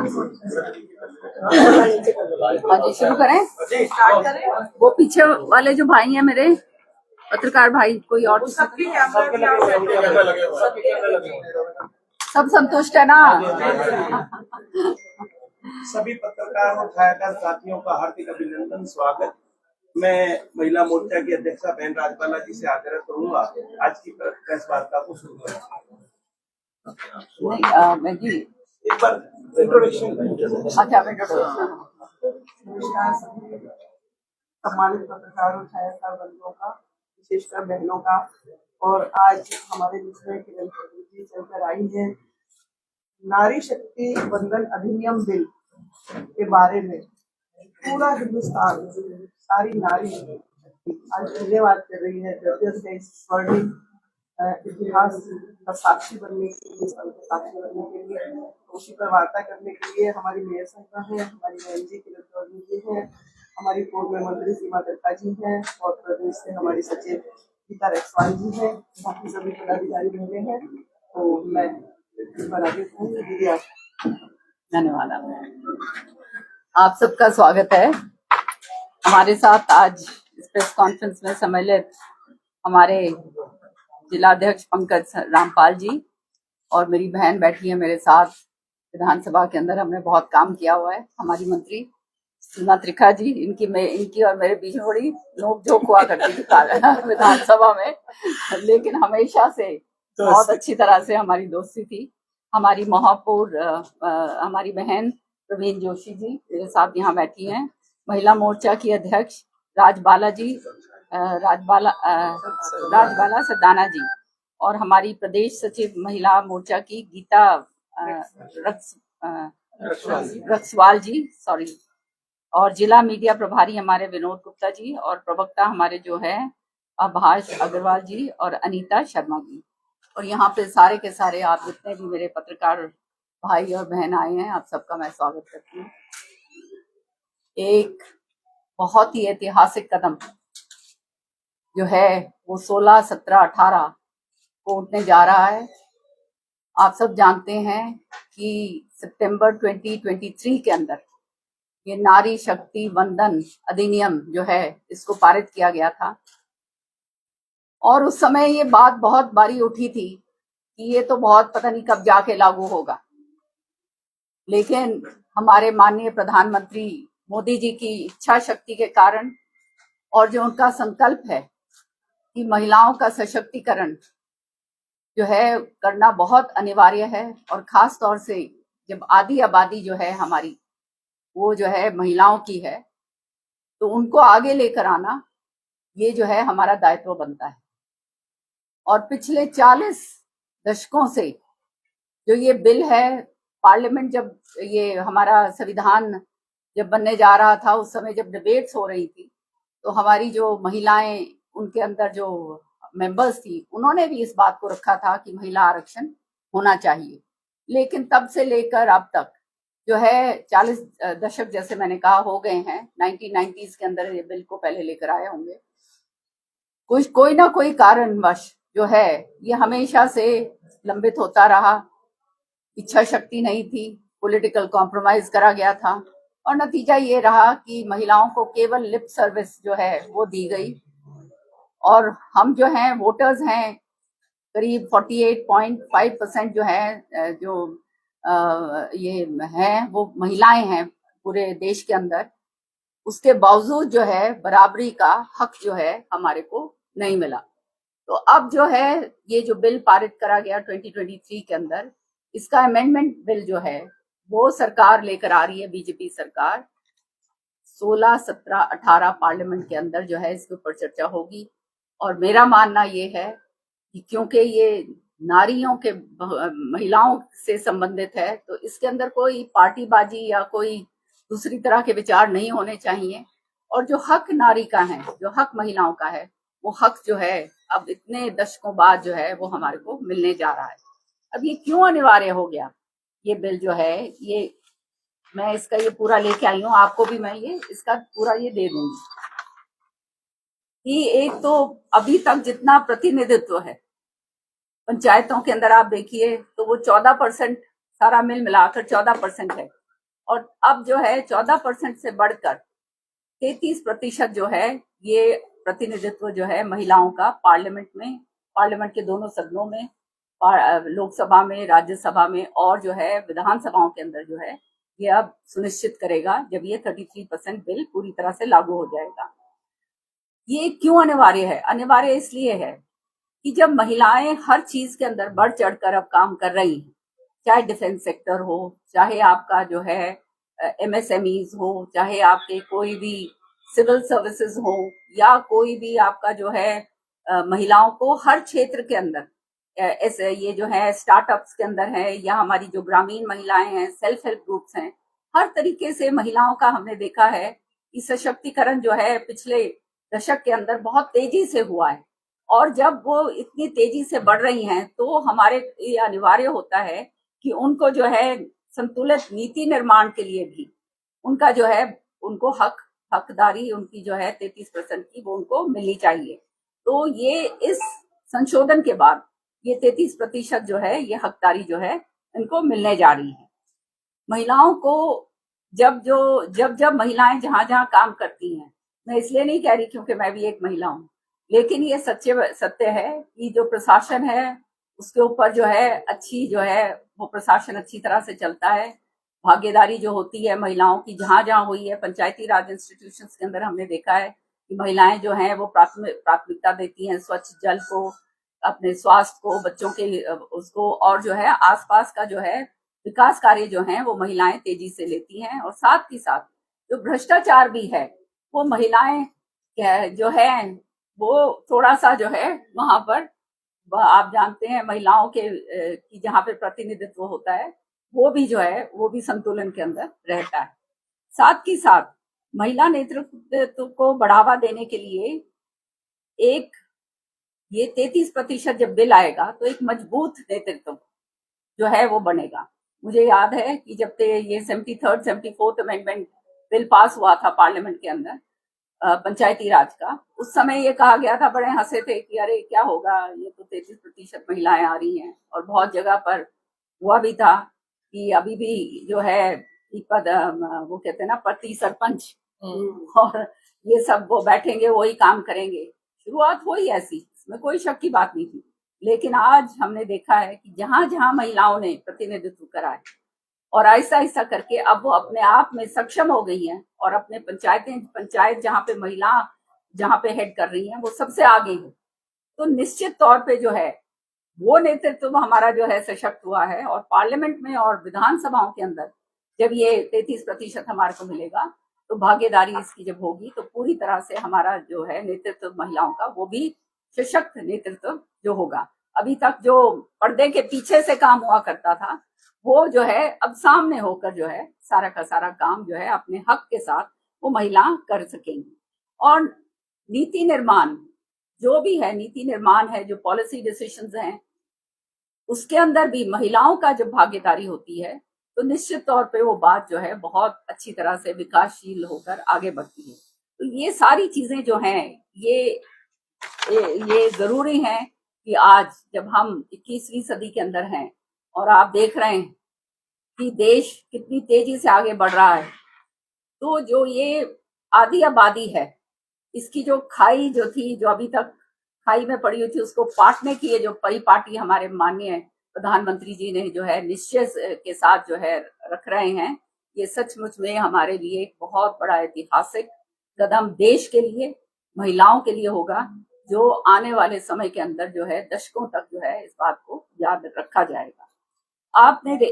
हाँ जी, शुरू करें। वो पीछे वाले जो भाई हैं मेरे पत्रकार भाई, कोई और सब संतुष्ट है ना? सभी पत्रकार और छायाकार साथियों का हार्दिक अभिनंदन, स्वागत। मैं महिला मोर्चा की अध्यक्षा बहन राजबाला जी से आग्रह करूंगा आज की प्रेस वार्ता को शुरू करें। एक बार इंट्रोडक्शन। अच्छा, सम्मानित पत्रकारों, छायाकार बंधुओं का, विशेषकर बहनों का, और आज हमारे बीच में किरण जी चलकर आई है नारी शक्ति वंदन अधिनियम बिल के बारे में। पूरा हिंदुस्तान, सारी नारी आज धन्यवाद कर रही है से इस स्वर्णिम इतिहास का साक्षी बनने के लिए, साक्षी बनने के लिए, उसी पर वार्ता करने के लिए हमारी मेयर साहिबा है, हमारी बहन जी किरण जी है, हमारी पूर्व में मंत्री सीमा दत्ता जी हैं, और प्रदेश से हमारी सचिव गीता रखवाल जी हैं, बाकी सभी पदाधिकारी बहने हैं। तो मैं दीदी आप धन्यवाद। आप सबका स्वागत है। हमारे साथ आज इस प्रेस कॉन्फ्रेंस में सम्मिलित हमारे जिलाध्यक्ष पंकज रामपाल जी और मेरी बहन बैठी है मेरे साथ। विधानसभा के अंदर हमने बहुत काम किया हुआ है। हमारी मंत्री सीमा त्रिखा जी, इनकी और मेरे बीच में बड़ी नोक-झोंक हुआ करती थी विधानसभा में, लेकिन हमेशा से बहुत अच्छी तरह से हमारी दोस्ती थी। हमारी महापौर हमारी बहन प्रवीण जोशी जी मेरे साथ यहाँ बैठी हैं। महिला मोर्चा की अध्यक्ष राजबाला सरदाना जी, और हमारी प्रदेश सचिव महिला मोर्चा की गीता रक्सवाल जी, सॉरी, और जिला मीडिया प्रभारी हमारे विनोद गुप्ता जी, और प्रवक्ता हमारे जो है आभाष अग्रवाल जी और अनीता शर्मा जी। और यहाँ पे सारे के सारे आप जितने भी मेरे पत्रकार भाई और बहन आए हैं, आप सबका मैं स्वागत करती हूँ। एक बहुत ही ऐतिहासिक कदम जो है वो 16, 17, 18 को उठने जा रहा है। आप सब जानते हैं कि सितंबर 2023 के अंदर ये नारी शक्ति वंदन अधिनियम जो है इसको पारित किया गया था, और उस समय ये बात बहुत बारी उठी थी कि ये तो बहुत पता नहीं कब जाके लागू होगा। लेकिन हमारे माननीय प्रधानमंत्री मोदी जी की इच्छा शक्ति के कारण और जो उनका संकल्प है कि महिलाओं का सशक्तिकरण जो है करना बहुत अनिवार्य है, और खास तौर से जब आधी आबादी जो है हमारी वो जो है महिलाओं की है, तो उनको आगे लेकर आना ये जो है हमारा दायित्व बनता है। और पिछले 40 दशकों से जो ये बिल है, पार्लियामेंट जब ये हमारा संविधान जब बनने जा रहा था, उस समय जब डिबेट्स हो रही थी, तो हमारी जो महिलाएं उनके अंदर जो मेंबर्स थी, उन्होंने भी इस बात को रखा था कि महिला आरक्षण होना चाहिए। लेकिन तब से लेकर अब तक जो है 40 दशक जैसे मैंने कहा हो गए हैं। 1990s के अंदर ये बिल को पहले लेकर आए होंगे। कोई ना कोई कारणवश जो है ये हमेशा से लंबित होता रहा। इच्छा शक्ति नहीं थी, पॉलिटिकल कॉम्प्रोमाइज करा गया था, और नतीजा ये रहा कि महिलाओं को केवल लिप सर्विस जो है वो दी गई। और हम जो हैं वोटर्स हैं, करीब 48.5% जो है जो ये हैं वो महिलाएं हैं पूरे देश के अंदर। उसके बावजूद जो है बराबरी का हक जो है हमारे को नहीं मिला। तो अब जो है ये जो बिल पारित करा गया 2023 के अंदर, इसका अमेंडमेंट बिल जो है वो सरकार लेकर आ रही है, बीजेपी सरकार। 16, 17, 18 पार्लियामेंट के अंदर जो है इसके ऊपर चर्चा होगी। और मेरा मानना ये है कि क्योंकि ये नारियों के महिलाओं से संबंधित है, तो इसके अंदर कोई पार्टीबाजी या कोई दूसरी तरह के विचार नहीं होने चाहिए। और जो हक नारी का है, जो हक महिलाओं का है, वो हक जो है अब इतने दशकों बाद जो है वो हमारे को मिलने जा रहा है। अब ये क्यों अनिवार्य हो गया ये बिल जो है, ये मैं इसका ये पूरा लेके आई हूँ, आपको भी मैं ये इसका पूरा ये दे दूंगी कि एक तो अभी तक जितना प्रतिनिधित्व है पंचायतों के अंदर आप देखिए तो वो 14%, सारा मिल मिलाकर 14% है। और अब जो है 14% से बढ़कर 33% जो है ये प्रतिनिधित्व जो है महिलाओं का पार्लियामेंट के दोनों सदनों में, लोकसभा में, राज्यसभा में और जो है विधानसभाओं के अंदर जो है ये अब सुनिश्चित करेगा जब ये 33% बिल पूरी तरह से लागू हो जाएगा। ये क्यों अनिवार्य है? अनिवार्य इसलिए है कि जब महिलाएं हर चीज के अंदर बढ़ चढ़कर अब काम कर रही हैं, चाहे डिफेंस सेक्टर हो, चाहे आपका जो है एमएसएमईज हो, चाहे आपके कोई भी सिविल सर्विसेज हो, या कोई भी आपका जो है महिलाओं को हर क्षेत्र के अंदर ऐसे ये जो है स्टार्टअप्स के अंदर है, या हमारी जो ग्रामीण महिलाएं हैं, सेल्फ हेल्प ग्रुप्स हैं, हर तरीके से महिलाओं का हमने देखा है कि सशक्तिकरण जो है पिछले दशक के अंदर बहुत तेजी से हुआ है। और जब वो इतनी तेजी से बढ़ रही हैं तो हमारे ये अनिवार्य होता है कि उनको जो है संतुलित नीति निर्माण के लिए भी उनका जो है उनको हकदारी उनकी जो है 33% की वो उनको मिलनी चाहिए। तो ये इस संशोधन के बाद ये 33% जो है ये हकदारी जो है इनको मिलने जा रही है। महिलाओं को जब महिलाएं जहां जहां काम करती हैं, मैं इसलिए नहीं कह रही क्योंकि मैं भी एक महिला हूं, लेकिन ये सत्य है कि जो प्रशासन है उसके ऊपर जो है अच्छी जो है वो प्रशासन अच्छी तरह से चलता है। भागीदारी जो होती है महिलाओं की जहां जहां हुई है, पंचायती राज इंस्टीट्यूशंस के अंदर हमने देखा है कि महिलाएं जो हैं वो प्राथमिकता देती हैं स्वच्छ जल को, अपने स्वास्थ्य को, बच्चों के उसको, और जो है आसपास का जो है विकास कार्य जो है वो महिलाएं तेजी से लेती हैं। और साथ ही साथ जो भ्रष्टाचार भी है वो महिलाएं जो है वो थोड़ा सा जो है वहां पर आप जानते हैं महिलाओं के की जहाँ पे प्रतिनिधित्व होता है वो भी जो है वो भी संतुलन के अंदर रहता है। साथ ही साथ महिला नेतृत्व को बढ़ावा देने के लिए एक ये 33% जब बिल आएगा तो एक मजबूत नेतृत्व जो है वो बनेगा। मुझे याद है कि जब ये 74th अमेंडमेंट बिल पास हुआ था पार्लियामेंट के अंदर पंचायती राज का, उस समय ये कहा गया था, बड़े हंसे थे कि अरे क्या होगा, ये तो 33% महिलाएं आ रही हैं। और बहुत जगह पर हुआ भी था कि अभी भी जो है पद वो कहते हैं ना प्रति सरपंच, और ये सब वो बैठेंगे वही काम करेंगे। शुरुआत हुई ऐसी, इसमें कोई शक की बात नहीं थी, लेकिन आज हमने देखा है कि जहां जहां महिलाओं ने प्रतिनिधित्व करा है और आहिस्ता आहिस्ता करके अब वो अपने आप में सक्षम हो गई हैं और अपने पंचायत जहाँ पे महिला जहाँ पे हेड कर रही हैं वो सबसे आगे है। तो निश्चित तौर पे जो है वो नेतृत्व हमारा जो है सशक्त हुआ है। और पार्लियामेंट में और विधानसभाओं के अंदर जब ये 33% हमारे को मिलेगा तो भागीदारी इसकी जब होगी तो पूरी तरह से हमारा जो है नेतृत्व महिलाओं का वो भी सशक्त नेतृत्व जो होगा। अभी तक जो पर्दे के पीछे से काम हुआ करता था वो जो है अब सामने होकर जो है सारा का सारा काम जो है अपने हक के साथ वो महिला कर सकेंगी। और नीति निर्माण जो भी है, नीति निर्माण है, जो पॉलिसी डिसीजंस हैं, उसके अंदर भी महिलाओं का जब भागीदारी होती है तो निश्चित तौर पे वो बात जो है बहुत अच्छी तरह से विकासशील होकर आगे बढ़ती है। तो ये सारी चीजें जो हैं ये जरूरी है कि आज जब हम 21वीं सदी के अंदर हैं और आप देख रहे हैं कि देश कितनी तेजी से आगे बढ़ रहा है, तो जो ये आधी आबादी है इसकी जो खाई जो थी, जो अभी तक खाई में पड़ी हुई थी, उसको पाटने की ये जो परिपाटी हमारे माननीय प्रधानमंत्री जी ने जो है निश्चय के साथ जो है रख रहे हैं, ये सचमुच में हमारे लिए एक बहुत बड़ा ऐतिहासिक कदम देश के लिए, महिलाओं के लिए होगा, जो आने वाले समय के अंदर जो है दशकों तक जो है इस बात को याद रखा जाएगा।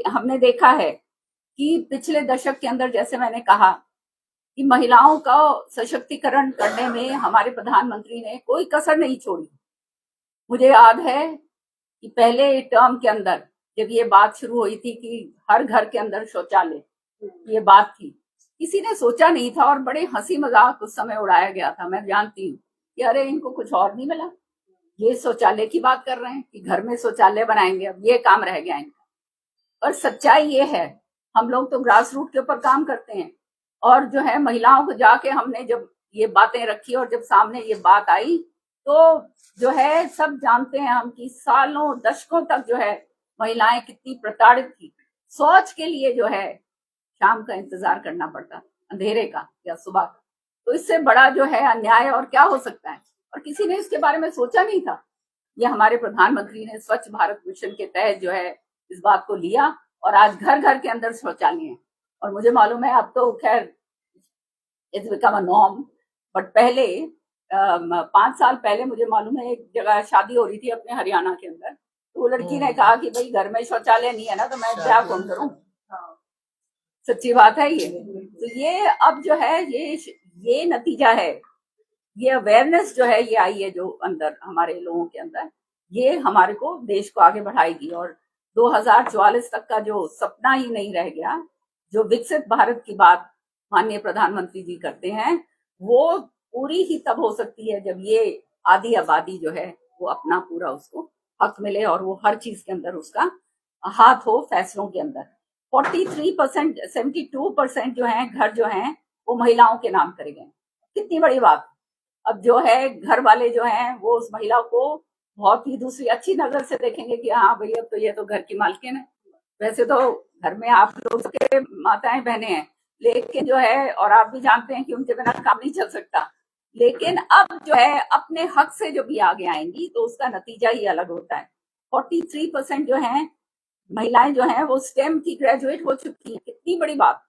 हमने देखा है कि पिछले दशक के अंदर, जैसे मैंने कहा, कि महिलाओं का सशक्तिकरण करने में हमारे प्रधानमंत्री ने कोई कसर नहीं छोड़ी। मुझे याद है कि पहले टर्म के अंदर जब ये बात शुरू हुई थी कि हर घर के अंदर शौचालय, ये बात थी, किसी ने सोचा नहीं था और बड़े हंसी मजाक उस समय उड़ाया गया था। मैं जानती हूँ कि अरे इनको कुछ और नहीं मिला, ये शौचालय की बात कर रहे हैं कि घर में शौचालय बनाएंगे, अब ये काम रह गया इनका। पर सच्चाई ये है, हम लोग तो ग्रास रूट के ऊपर काम करते हैं, और जो है महिलाओं को जाके हमने जब ये बातें रखी और जब सामने ये बात आई तो जो है सब जानते हैं हम कि सालों दशकों तक जो है महिलाएं कितनी प्रताड़ित थी। शौच के लिए जो है शाम का इंतजार करना पड़ता, अंधेरे का या सुबह। तो इससे बड़ा जो है अन्याय और क्या हो सकता है, और किसी ने इसके बारे में सोचा नहीं था। ये हमारे प्रधानमंत्री ने स्वच्छ भारत मिशन के तहत जो है इस बात को लिया, और आज घर घर के अंदर शौचालय है। और मुझे मालूम है अब तो खैर it's become a norm, but पहले 5 साल पहले मुझे मालूम है एक जगह शादी हो रही थी अपने हरियाणा के अंदर, तो वो लड़की ने कहा कि भाई घर में शौचालय नहीं है ना, तो मैं क्या कौन करूं। सच्ची बात है ये। तो ये अब जो है ये नतीजा है, ये अवेयरनेस जो है ये आई है जो अंदर हमारे लोगों के अंदर, ये हमारे को देश को आगे बढ़ाएगी। और 2044 तक का जो सपना ही नहीं रह गया, जो विकसित भारत की बात माननीय प्रधानमंत्री जी करते हैं, वो पूरी ही तब हो सकती है जब ये आधी आबादी जो है वो अपना पूरा उसको हक मिले और वो हर चीज के अंदर उसका हाथ हो, फैसलों के अंदर। 43%, 72% जो है घर जो है वो महिलाओं के नाम करे गए। कितनी बड़ी बात। अब जो है घर वाले जो हैं वो उस महिला को बहुत ही दूसरी अच्छी नजर से देखेंगे कि हाँ भाई अब तो ये तो घर की मालकिन है। वैसे तो घर में आप लोग के माताएं बहनें हैं, लेकिन जो है, और आप भी जानते हैं कि उनके बिना काम नहीं चल सकता, लेकिन अब जो है अपने हक से जो भी आगे आएंगी तो उसका नतीजा ही अलग होता है। 43% जो है महिलाएं जो हैं वो स्टेम की ग्रेजुएट हो चुकी है। कितनी बड़ी बात।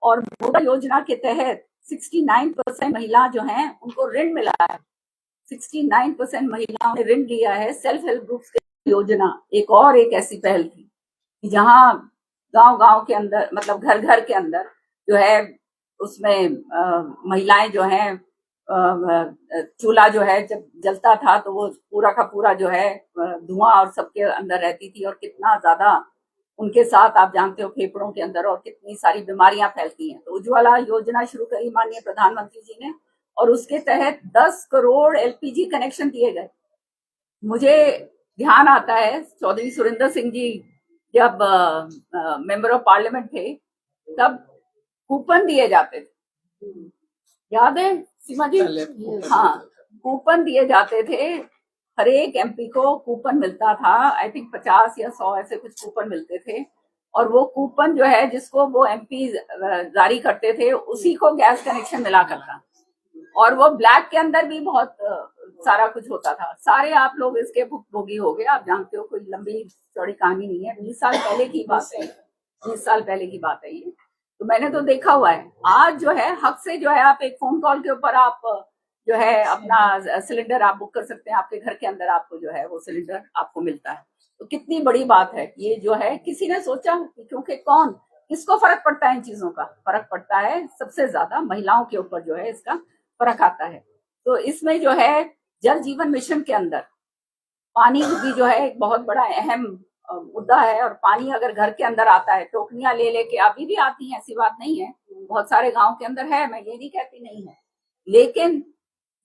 और मुद्रा योजना के तहत 69% महिला जो हैं उनको ऋण मिला है। 69% महिलाओं ने ऋण लिया है। सेल्फ हेल्प ग्रुप्स की योजना एक ऐसी पहल थी कि जहां गांव-गांव के अंदर, मतलब घर-घर के अंदर जो है उसमें महिलाएं जो हैं चूल्हा जो है जब जलता था तो वो पूरा का पूरा जो है धुआं और सबके अंदर रहती थी, और कितना ज्यादा उनके साथ आप जानते हो फेफड़ों के अंदर और कितनी सारी बीमारियां फैलती हैं। तो उज्ज्वला योजना शुरू करी माननीय प्रधानमंत्री जी ने, और उसके तहत 10 करोड़ एलपीजी कनेक्शन दिए गए। मुझे ध्यान आता है चौधरी सुरेंद्र सिंह जी जब मेंबर ऑफ पार्लियामेंट थे तब कूपन दिए जाते थे, याद है सीमा जी? हाँ, कूपन दिए जाते थे, हर एक एमपी को कूपन मिलता था। आई थिंक 50 या 100 ऐसे कुछ कूपन मिलते थे, और वो कूपन जो है जिसको वो एमपी जारी करते थे उसी को गैस कनेक्शन मिला करता। और वो ब्लैक के अंदर भी बहुत सारा कुछ होता था। सारे आप लोग इसके भुगतभोगी हो गए, आप जानते हो, कोई लंबी चौड़ी कहानी नहीं है। 20 साल पहले की बात है, 20 साल पहले की बात है ये। तो मैंने तो देखा हुआ है। आज जो है हक से जो है आप एक फोन कॉल के ऊपर आप जो है अपना सिलेंडर आप बुक कर सकते हैं, आपके घर के अंदर आपको जो है वो सिलेंडर आपको मिलता है। तो कितनी बड़ी बात है ये जो है, किसी ने सोचा? क्योंकि कौन, किसको फर्क पड़ता है इन चीजों का? फर्क पड़ता है सबसे ज्यादा महिलाओं के ऊपर जो है इसका फर्क आता है। तो इसमें जो है जल जीवन मिशन के अंदर पानी भी जो है एक बहुत बड़ा अहम मुद्दा है। और पानी अगर घर के अंदर आता है, टोकरियां ले लेके अभी भी आती हैं, ऐसी बात नहीं है, बहुत सारे गांव के अंदर है, मैं ये नहीं कहती नहीं है, लेकिन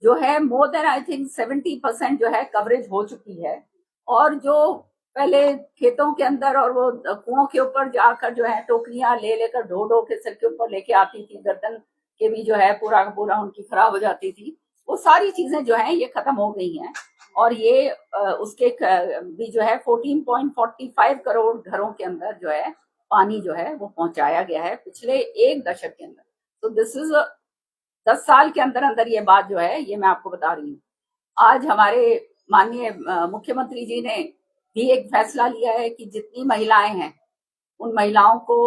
जो है मोर देन आई थिंक 70% जो है कवरेज हो चुकी है। और जो पहले खेतों के अंदर और वो कुओं के ऊपर जाकर जो है टोकरियां ले लेकर ढो ढो के सिर के ऊपर लेके आती थी, गर्दन के भी जो है पूरा पूरा उनकी खराब हो जाती थी, वो सारी चीजें जो है ये खत्म हो गई हैं। और ये उसके भी जो है 14.45 करोड़ घरों के अंदर जो है पानी जो है वो पहुंचाया गया है पिछले एक दशक के अंदर। तो दिस इज 10 साल के अंदर अंदर ये बात जो है ये मैं आपको बता रही हूँ। आज हमारे माननीय मुख्यमंत्री जी ने भी एक फैसला लिया है कि जितनी महिलाएं हैं उन महिलाओं को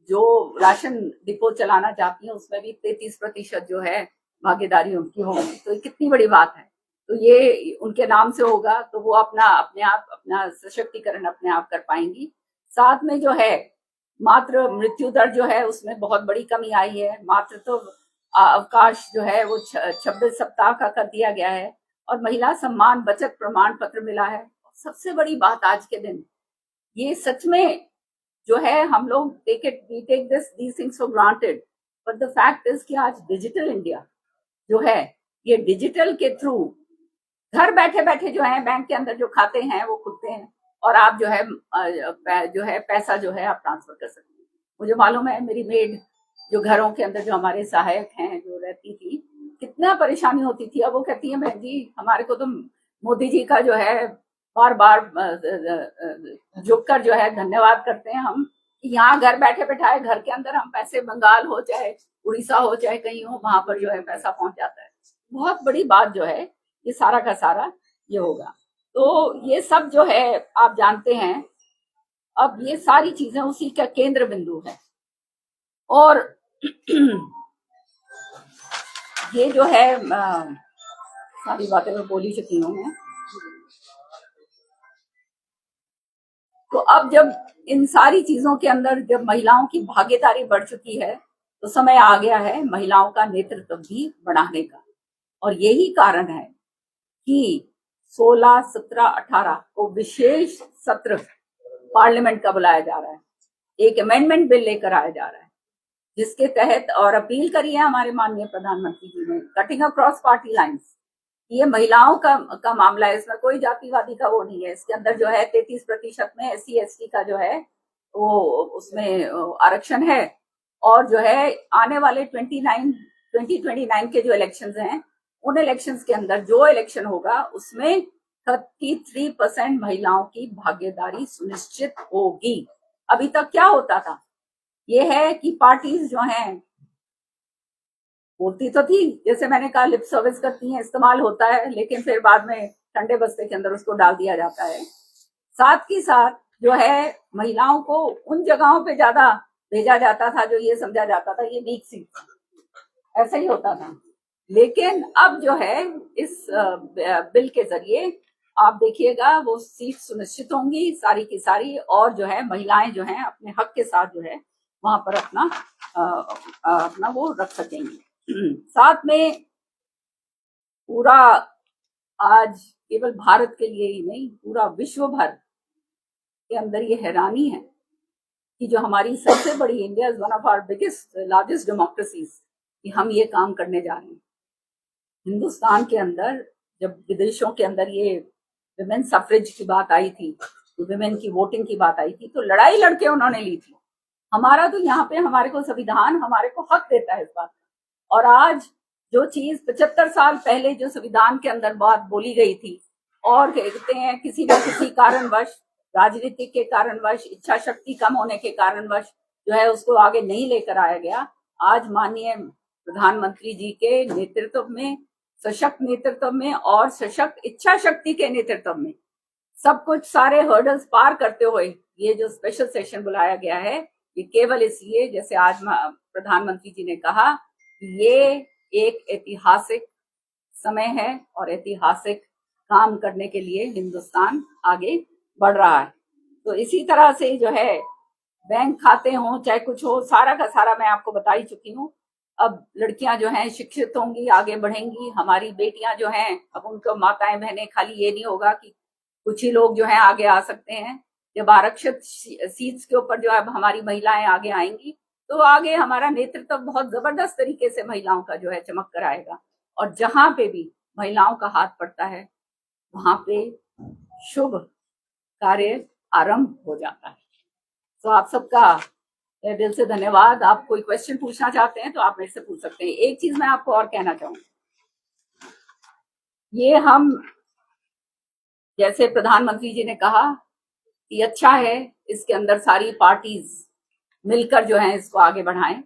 जो राशन डिपो चलाना चाहती हैं उसमें भी 33% जो है भागीदारी उनकी होगी। तो ये कितनी बड़ी बात है। तो ये उनके नाम से होगा तो वो अपने आप अपना सशक्तिकरण अपने आप कर पाएंगी। साथ में जो है मातृ मृत्यु दर जो है उसमें बहुत बड़ी कमी आई है। मातृत्व अवकाश जो है वो 26 सप्ताह का कर दिया गया है, और महिला सम्मान बचत प्रमाण पत्र मिला है। सबसे बड़ी बात आज के दिन, ये सच में जो है हम लोग we take these things for granted, but the fact is कि आज डिजिटल इंडिया जो है ये डिजिटल के थ्रू घर बैठे बैठे जो है बैंक के अंदर जो खाते हैं वो खुलते हैं, और आप जो है पैसा जो है आप ट्रांसफर कर सकते हैं। मुझे मालूम है मेरी मेड जो घरों के अंदर जो हमारे सहायक हैं जो रहती थी, कितना परेशानी होती थी। अब वो कहती है बहन जी हमारे को तो मोदी जी का जो है बार बार झुक कर जो है धन्यवाद करते हैं हम, यहाँ घर बैठे बैठाए घर के अंदर हम पैसे, बंगाल हो चाहे उड़ीसा हो चाहे कहीं हो, वहां पर जो है पैसा पहुंच जाता है। बहुत बड़ी बात जो है ये सारा का सारा ये होगा। तो ये सब जो है आप जानते हैं, अब ये सारी चीजें उसी का केंद्र बिंदु है। और ये जो है सारी बातें मैं बोल ही चुकी हूँ मैं। तो अब जब इन सारी चीजों के अंदर जब महिलाओं की भागीदारी बढ़ चुकी है, तो समय आ गया है महिलाओं का नेतृत्व भी बढ़ाने का। और यही कारण है कि 16, 17, 18 को विशेष सत्र पार्लियामेंट का बुलाया जा रहा है। एक अमेंडमेंट बिल लेकर आया जा रहा है, जिसके तहत, और अपील करी है हमारे माननीय प्रधानमंत्री जी ने, कटिंग अक्रॉस पार्टी लाइंस, ये महिलाओं का मामला है, इसमें कोई जातिवादी का वो नहीं है। इसके अंदर जो है 33% में SC ST का जो है वो उसमें आरक्षण है। और जो है आने वाले 2029 के जो इलेक्शंस हैं, उन इलेक्शंस के अंदर जो इलेक्शन होगा उसमें 33% महिलाओं की भागीदारी सुनिश्चित होगी। अभी तक क्या होता था, ये है कि पार्टीज जो हैं बोलती तो थी, जैसे मैंने कहा, लिप सर्विस करती हैं, इस्तेमाल होता है, लेकिन फिर बाद में ठंडे बस्ते के अंदर उसको डाल दिया जाता है। साथ ही साथ जो है महिलाओं को उन जगहों पे ज्यादा भेजा जाता था जो ये समझा जाता था ये वीक सीट, ऐसा ही होता था। लेकिन अब जो है इस बिल के जरिए आप देखिएगा वो सीट सुनिश्चित होंगी सारी की सारी, और जो है महिलाएं जो है अपने हक के साथ जो है वहां पर अपना वो रख सकेंगी। साथ में पूरा आज केवल भारत के लिए ही नहीं, पूरा विश्व भर के अंदर ये हैरानी है कि जो हमारी सबसे बड़ी, India is one of our biggest largest democracies, कि हम ये काम करने जा रहे हैं। हिंदुस्तान के अंदर जब विदेशों के अंदर ये विमेन सफरेज की बात आई थी, विमेन की वोटिंग की बात आई थी, तो लड़ाई लड़के उन्होंने ली थी। हमारा तो यहाँ पे हमारे को संविधान हमारे को हक देता है इस बात का। और आज जो चीज 75 साल पहले जो संविधान के अंदर बात बोली गई थी, और कहते हैं किसी न किसी कारणवश, राजनीतिक के कारणवश, इच्छा शक्ति कम होने के कारणवश जो है उसको आगे नहीं लेकर आया गया। आज माननीय प्रधानमंत्री जी के नेतृत्व में, सशक्त नेतृत्व में और सशक्त इच्छा शक्ति के नेतृत्व में, सब कुछ सारे हर्डल्स पार करते हुए ये जो स्पेशल सेशन बुलाया गया है, ये केवल इसलिए, जैसे आज प्रधानमंत्री जी ने कहा, ये एक ऐतिहासिक समय है और ऐतिहासिक काम करने के लिए हिंदुस्तान आगे बढ़ रहा है। तो इसी तरह से जो है बैंक खाते हो चाहे कुछ हो, सारा का सारा मैं आपको बता ही चुकी हूँ। अब लड़कियां जो हैं शिक्षित होंगी, आगे बढ़ेंगी। हमारी बेटियां जो हैं, अब उनको माताएं बहनें, खाली ये नहीं होगा कि कुछ ही लोग जो हैं आगे आ सकते हैं। जब आरक्षित सीट्स के ऊपर जो है हमारी महिलाएं आगे आएंगी, तो आगे हमारा नेतृत्व बहुत जबरदस्त तरीके से महिलाओं का जो है चमक कर आएगा। और जहां पे भी महिलाओं का हाथ पड़ता है वहां पे शुभ कार्य आरंभ हो जाता है। तो आप सबका दिल से धन्यवाद। आप कोई क्वेश्चन पूछना चाहते हैं तो आप मेरे से पूछ सकते हैं। एक चीज मैं आपको और कहना चाहूंगी, ये हम, जैसे प्रधानमंत्री जी ने कहा कि अच्छा है इसके अंदर सारी पार्टीज मिलकर जो है इसको आगे बढ़ाएं,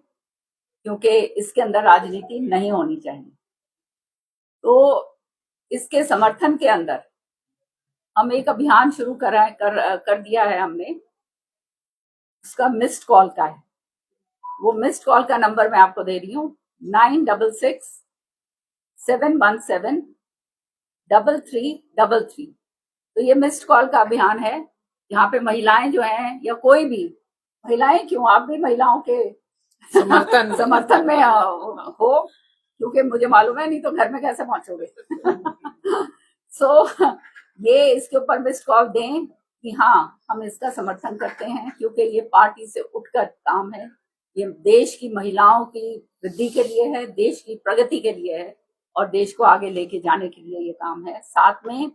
क्योंकि इसके अंदर राजनीति नहीं होनी चाहिए। तो इसके समर्थन के अंदर हम एक अभियान शुरू कर दिया है हमने, उसका मिस्ड कॉल का है। वो मिस्ड कॉल का नंबर मैं आपको दे रही हूँ, 9667173333। तो ये मिस्ड कॉल का अभियान है, यहाँ पे महिलाएं जो हैं, या कोई भी महिलाएं क्यों, आप भी महिलाओं के समर्थन में हो, क्योंकि मुझे मालूम है नहीं तो घर में कैसे पहुंचोगे। सो ये इसके ऊपर मिस्ड कॉल दें कि हाँ हम इसका समर्थन करते हैं, क्योंकि ये पार्टी से उठकर काम है, ये देश की महिलाओं की वृद्धि के लिए है, देश की प्रगति के लिए है, और देश को आगे लेके जाने के लिए ये काम है। साथ में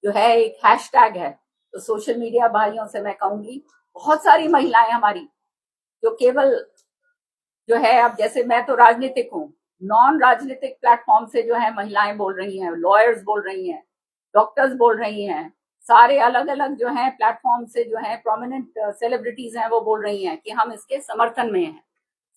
जो है एक हैशटैग है, तो सोशल मीडिया भाइयों से मैं कहूंगी, बहुत सारी महिलाएं हमारी जो केवल जो है, अब जैसे मैं तो राजनीतिक हूँ, नॉन राजनीतिक प्लेटफॉर्म से जो है महिलाएं बोल रही हैं, लॉयर्स बोल रही हैं, डॉक्टर्स बोल रही हैं, सारे अलग अलग जो है प्लेटफॉर्म से जो है प्रोमिनेंट सेलिब्रिटीज हैं वो बोल रही हैं कि हम इसके समर्थन में हैं।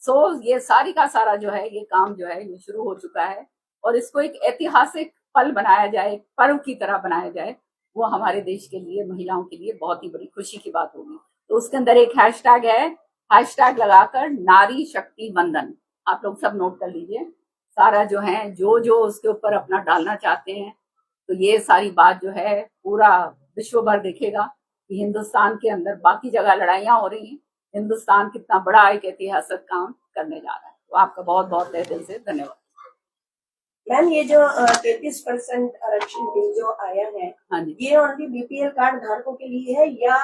सो ये सारी का सारा जो है ये काम जो है ये शुरू हो चुका है और इसको एक ऐतिहासिक पल बनाया जाए, एक पर्व की तरह बनाया जाए, वो हमारे देश के लिए, महिलाओं के लिए बहुत ही बड़ी खुशी की बात होगी। तो उसके अंदर एक हैशटैग है, हैशटैग लगाकर नारी शक्ति वंदन, आप लोग सब नोट कर लीजिए। सारा जो है जो उसके ऊपर अपना डालना चाहते हैं, तो ये सारी बात जो है पूरा विश्व भर देखेगा कि हिंदुस्तान के अंदर बाकी जगह लड़ाइयां हो रही हैं, हिंदुस्तान कितना बड़ा एक ऐतिहासिक काम करने जा रहा है। तो आपका बहुत बहुत तहे दिल से धन्यवाद। मैम, ये जो 33% आरक्षण बिल जो आया है, हाँ जी, ये ओनली बीपीएल कार्ड धारकों के लिए है या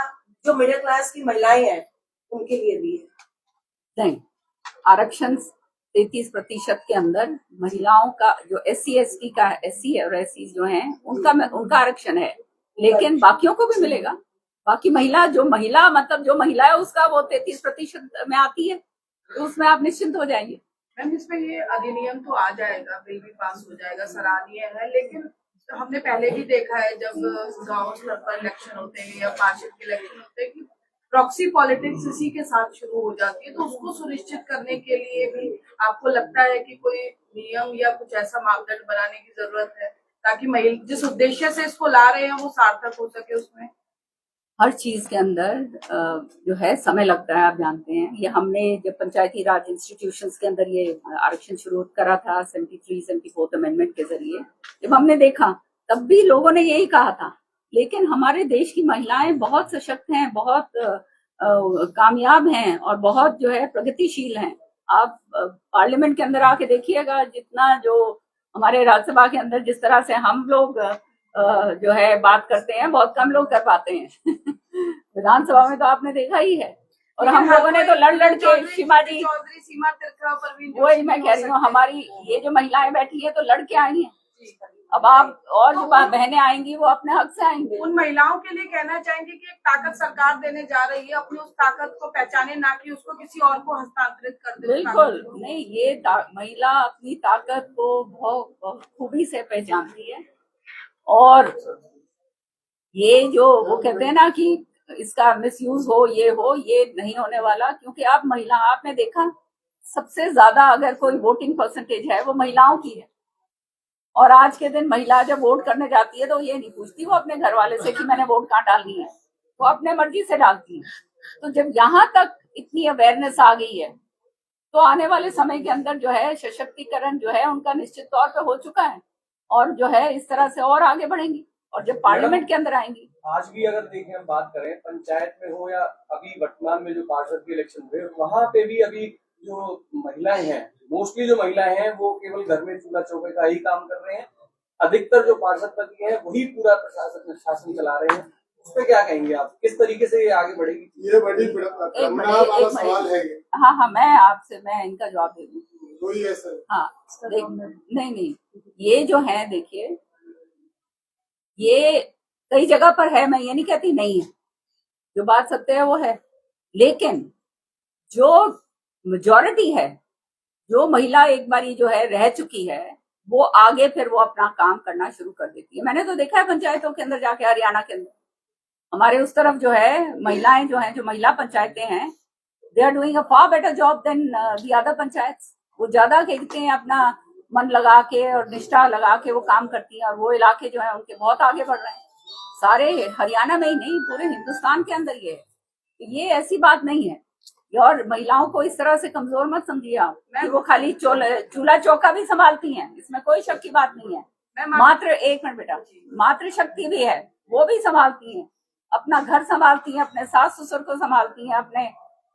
जो मिडिल क्लास की महिलाएं हैं उनके लिए भी है? नहीं, आरक्षण 33% के अंदर महिलाओं का जो SC/ST का SC और SC जो है उनका आरक्षण है, लेकिन बाकियों को भी मिलेगा। बाकी महिला मतलब जो महिला है उसका वो 33% में आती है, तो उसमें आप निश्चिंत हो जाएंगे। मैम, इसमें ये अधिनियम तो आ जाएगा, बिल भी पास हो जाएगा, सराहनीय है, लेकिन हमने पहले भी देखा है जब गांव स्तर पर इलेक्शन होते हैं या पार्षद के इलेक्शन होते हैं कि प्रॉक्सी पॉलिटिक्स इसी के साथ शुरू हो जाती है। तो उसको सुनिश्चित करने के लिए भी आपको लगता है कि कोई नियम या कुछ ऐसा मापदंड बनाने की जरूरत है ताकि जिस उद्देश्य से इसको ला रहे हैं वो सार्थक हो सके? उसमें हर चीज के अंदर जो है समय लगता है, आप जानते हैं। ये हमने जब पंचायती राज इंस्टीट्यूशंस के अंदर ये आरक्षण शुरू करा था 74th अमेंडमेंट के जरिए, जब हमने देखा तब भी लोगों ने यही कहा था। लेकिन हमारे देश की महिलाएं बहुत सशक्त हैं, बहुत कामयाब हैं और बहुत जो है प्रगतिशील हैं। आप पार्लियामेंट के अंदर आके देखिएगा, जितना जो हमारे राज्यसभा के अंदर जिस तरह से हम लोग जो है बात करते हैं, बहुत कम लोग कर पाते हैं। विधानसभा में तो आपने देखा ही है। और हम लोगों ने तो लड़ के सीमा तिरखा वही मैं कह रही हूँ, हमारी ये जो महिलाएं बैठी है तो लड़ के आई हैं। अब आप और जो बहनें आएंगी वो अपने हक से आएंगी। उन महिलाओं के लिए कहना चाहेंगे कि एक ताकत सरकार देने जा रही है, अपनी उस ताकत को पहचाने, ना कि उसको किसी और को हस्तांतरित कर दे। बिल्कुल नहीं, ये महिला अपनी ताकत को बहुत खूबी से पहचानती है। और ये जो वो कहते हैं ना कि इसका मिसयूज हो, ये नहीं होने वाला, क्योंकि आप महिला, आपने देखा सबसे ज्यादा अगर कोई वोटिंग परसेंटेज है वो महिलाओं की है। और आज के दिन महिला जब वोट करने जाती है तो ये नहीं पूछती वो अपने घर वाले से कि मैंने वोट कहाँ डालनी है, वो अपने मर्जी से डालती है। तो जब यहाँ तक इतनी अवेयरनेस आ गई है तो आने वाले समय के अंदर जो है सशक्तिकरण जो है उनका निश्चित तौर पे हो चुका है, और जो है इस तरह से और आगे बढ़ेंगी और जब पार्लियामेंट के अंदर आएंगी। आज भी अगर देखें, हम बात करें पंचायत में हो या अभी वर्तमान में जो पार्षद के इलेक्शन हुए, वहां पे भी अभी जो महिलाएं हैं, मोस्टली जो महिलाएं हैं वो केवल घर में चूल्हा चौके का ही काम कर रहे हैं। अधिकतर जो पार्षद पति हैं वही पूरा प्रशासन शासन चला रहे हैं। उस पर क्या कहेंगे आप, किस तरीके से ये आगे बढ़ेगी? ये बड़ी वाला सवाल है। हाँ, मैं इनका जवाब दे दूँ। हाँ, नहीं, ये जो है देखिए, ये कई जगह पर है, मैं ये नहीं कहती नहीं है, जो बात सत्य है वो है। लेकिन जो मेजॉरिटी है, जो महिला एक बारी जो है रह चुकी है, वो आगे फिर वो अपना काम करना शुरू कर देती है। मैंने तो देखा है पंचायतों के अंदर जाके, हरियाणा के अंदर हमारे उस तरफ जो है महिलाएं जो हैं, जो महिला पंचायतें हैं, they are doing a far better job than the other panchayat. वो ज्यादा कहते हैं अपना मन लगा के और निष्ठा लगा के वो काम करती हैं, और वो इलाके जो है उनके बहुत आगे बढ़ रहे हैं। सारे हरियाणा में ही नहीं, पूरे हिंदुस्तान के अंदर ये है। ये ऐसी बात नहीं है। और महिलाओं को इस तरह से कमजोर मत समझिए आप कि वो खाली चूल्हा चौका भी संभालती हैं, इसमें कोई शक की बात नहीं है। मात्र एक मिनट बेटा, मात्र शक्ति भी है, वो भी संभालती हैं, अपना घर संभालती हैं, अपने सास ससुर को संभालती हैं, अपने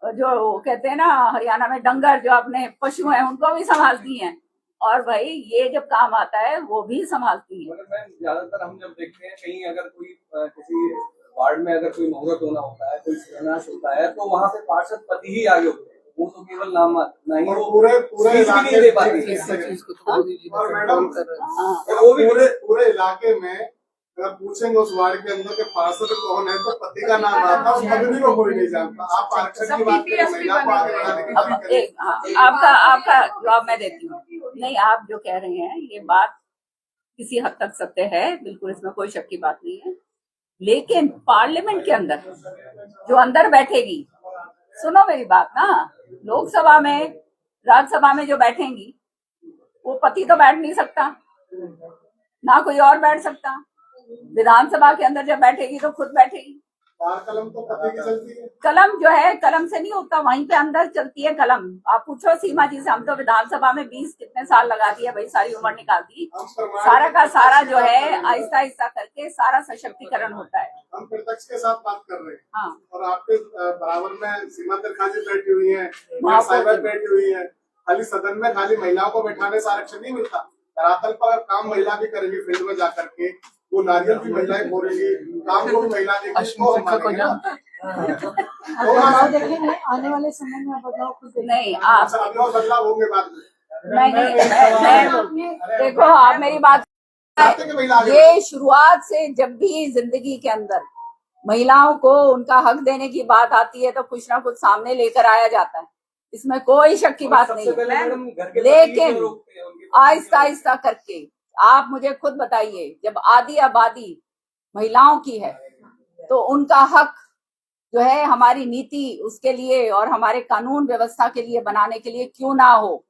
जो कहते हैं ना हरियाणा में डंगर, जो अपने पशु हैं उनको भी संभालती हैं। और भाई ये जब काम आता है वो भी संभालती है। मगर मैम, ज्यादातर हम जब देखते हैं कहीं अगर कोई किसी वार्ड में अगर कोई मुहूर्त होना होता है, कोई शिलान्यास होता है, तो वहाँ पे पार्षद पति ही आगे होते हैं। वो तो केवल नाम मात्र, नहीं वो पूरे नहीं दे पाती। और मैडम पूरे इलाके में अगर पूछेंगे उस वार्ड के अंदर के पार्षद कौन है, तो पति का नाम आता है, कभी को कोई नहीं जानता। आप आरक्षण की बात करें, महिला को आपका जवाब मैं देती हूँ। नहीं, आप जो कह रहे हैं ये बात किसी हद तक सत्य है, बिल्कुल इसमें कोई शक की बात नहीं है। लेकिन पार्लियामेंट के अंदर जो अंदर बैठेगी, सुनो मेरी बात ना, लोकसभा में राज्यसभा में जो बैठेंगी वो पति तो बैठ नहीं सकता, ना कोई और बैठ सकता। विधानसभा के अंदर जब बैठेगी तो खुद बैठेगी। बार कलम तो पति की चलती है। कलम जो है कलम से नहीं होता, वहीं पे अंदर चलती है कलम। आप पूछो सीमा जी से, हम तो विधानसभा में 20 कितने साल लगा दिया भाई, सारी उम्र निकाल दी। सारा का सारा जो है आहिस्ता आहिस्ता करके सारा सशक्तिकरण होता है। हम प्रतिपक्ष के साथ बात कर रहे हैं। हाँ, और आपके बराबर में सीमा तिरखा जी बैठी हुई है, साहिबा बैठी हुई है। खाली सदन में खाली महिलाओं को बैठाने से आरक्षण नहीं मिलता, धरातल पर काम महिला भी करेगी, फील्ड में जाकर के वो नारियल भी महिलाएं बोलेंगी, काम को भी महिला देगी। देखेंगे आने वाले समय में बदलाव खुद नहीं आप अभी और बदलाव होंगे बाद में। नहीं, देखो आप मेरी बात, ये शुरुआत से जब भी जिंदगी के अंदर महिलाओं को उनका हक देने की बात आती है तो कुछ ना कुछ सामने लेकर आया जाता है, इसमें कोई शक की बात नहीं है। लेकिन आहिस्ता आहिस्ता करके आप मुझे खुद बताइए, जब आधी आबादी महिलाओं की है तो उनका हक जो है हमारी नीति उसके लिए और हमारे कानून व्यवस्था के लिए बनाने के लिए क्यों ना हो,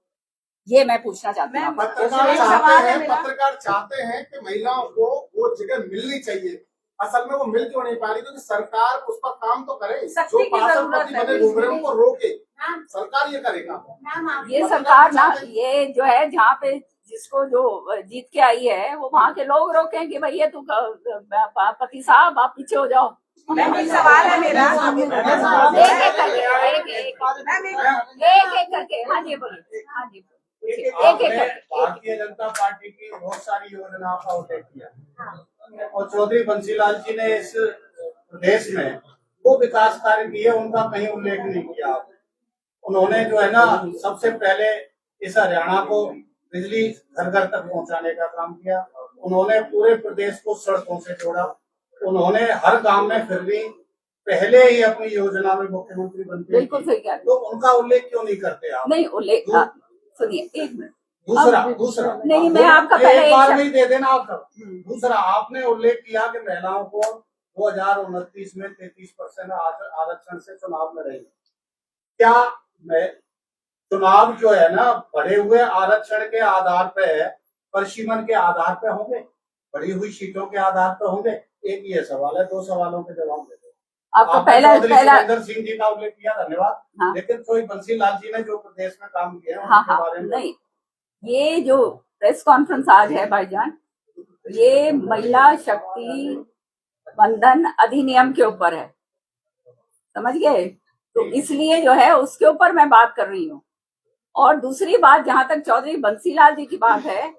ये मैं पूछना चाहती हूँ। पत्रकार चाहते हैं कि महिलाओं को वो जगह मिलनी चाहिए। असल में वो मिल क्यों नहीं पा रही? क्योंकि सरकार उस पर काम तो करे, जो पार्षद बने घूम रहे उनको रोके, सरकार ये करेगा। ये सरकार ना, ये जो है जहाँ पे जिसको जो जीत के आई है वो वहाँ के लोग रोकें कि भैया तू पति साहब आप पीछे हो जाओ। सवाल है मेरा, एक एक करके हाँ जी बोलिए, हाँ जी एक एक भारतीय जनता पार्टी की बहुत सारी योजनाओं का उल्लेख किया और चौधरी बंसीलाल जी ने इस प्रदेश में वो विकास कार्य किए, उनका कहीं उल्लेख नहीं किया। उन्होंने जो है ना सबसे पहले इस हरियाणा को बिजली घर घर तक पहुंचाने का काम किया। उन्होंने पूरे प्रदेश को सड़कों से जोड़ा। उन्होंने हर गांव में फिर भी पहले ही अपनी योजना में मुख्यमंत्री बनते, बिल्कुल सही कह रहे, तो उनका उल्लेख क्यों नहीं करते आप? नहीं उल्लेख, सुनिए एक मिनट, दूसरा नहीं मैं आपका पहले एक बार नहीं दे देना आप सब। दूसरा आपने उल्लेख किया कि महिलाओं को 2029 में 33% आरक्षण से चुनाव लड़ेंगे। क्या चुनाव जो है ना बढ़े हुए आरक्षण के आधार पे है, परिसीमन के आधार पे होंगे, बढ़ी हुई सीटों के आधार पे होंगे? एक ये सवाल है, दो सवालों के जवाब दे दो। आपका पहला सुरेंद्र सिंह जी का उल्लेख किया, धन्यवाद। हाँ, लेकिन कोई बंसीलाल जी ने जो प्रदेश में काम किया हाँ, उनके बारे में नहीं, ये जो प्रेस कॉन्फ्रेंस आज है भाईजान, ये महिला शक्ति बंधन अधिनियम के ऊपर है, समझ गए? तो इसलिए जो है उसके ऊपर मैं बात कर रही हूँ। और दूसरी बात, जहां तक चौधरी बंसीलाल जी की बात है,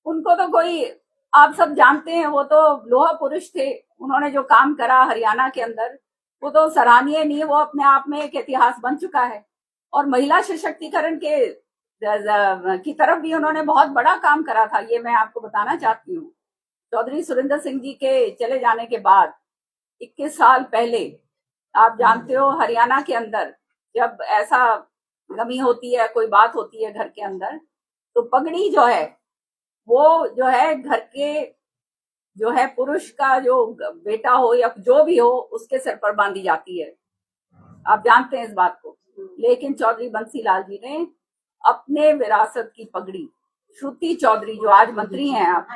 उनको तो कोई, आप सब जानते हैं, वो तो लोहा पुरुष थे। उन्होंने जो काम करा हरियाणा के अंदर वो तो सराहनीय नहीं, वो अपने आप में एक इतिहास बन चुका है। और महिला सशक्तिकरण के की तरफ भी उन्होंने बहुत बड़ा काम करा था, ये मैं आपको बताना चाहती हूँ। चौधरी सुरेंद्र सिंह जी के चले जाने के बाद 21 साल पहले, आप जानते हो हरियाणा के अंदर जब ऐसा गमी होती है, कोई बात होती है घर के अंदर, तो पगड़ी जो है वो जो है घर के जो है पुरुष का जो बेटा हो या जो भी हो उसके सिर पर बांधी जाती है, आप जानते हैं इस बात को। लेकिन चौधरी बंसीलाल जी ने अपने विरासत की पगड़ी श्रुति चौधरी जो आज मंत्री हैं आप,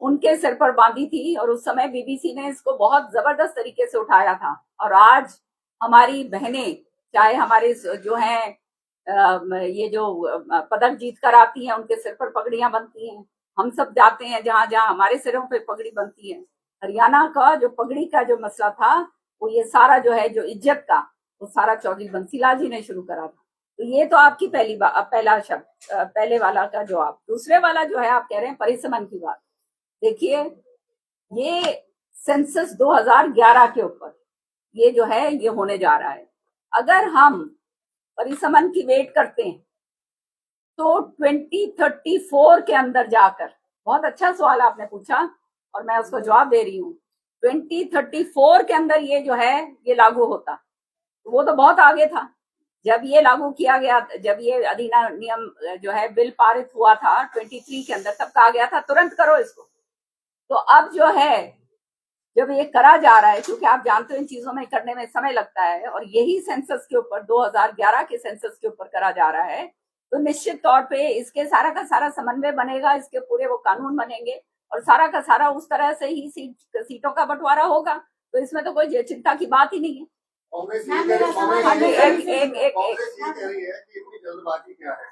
उनके सिर पर बांधी थी। और उस समय बीबीसी ने इसको बहुत जबरदस्त तरीके से उठाया था। और आज हमारी बहनें, चाहे हमारे जो हैं ये जो पदक जीत कर आती हैं, उनके सिर पर पगड़ियां बनती हैं। हम सब जाते हैं जहां जहां हमारे सिरों पे पगड़ी बनती है। हरियाणा का जो पगड़ी का जो मसला था, वो ये सारा जो है जो इज्जत का, वो सारा चौधरी बंसीलाल जी ने शुरू करा था। तो ये तो आपकी पहला शब्द, पहले वाला का जवाब। दूसरे वाला जो है आप कह रहे हैं परिसमन की बात, देखिए ये सेंसस 2011 के ऊपर ये जो है ये होने जा रहा है। अगर हम परिसमन की वेट करते हैं तो 2034 के अंदर जाकर, बहुत अच्छा सवाल आपने पूछा और मैं उसको जवाब दे रही हूँ, 2034 के अंदर ये जो है ये लागू होता। वो तो बहुत आगे था जब ये लागू किया गया, जब ये अधिनियम जो है बिल पारित हुआ था 23 के अंदर, तब कहा गया था तुरंत करो इसको। तो अब जो है जब ये करा जा रहा है, क्योंकि आप जानते हो इन चीजों में करने में समय लगता है, और यही सेंसस के ऊपर 2011 के सेंसस के ऊपर करा जा रहा है, तो निश्चित तौर पे इसके सारा का सारा समन्वय बनेगा, इसके पूरे वो कानून बनेंगे और सारा का सारा उस तरह से ही सीटों का बंटवारा होगा। तो इसमें तो कोई चिंता की बात ही नहीं है। कांग्रेस ये कह रही है कि इतनी जल्दबाजी क्या है,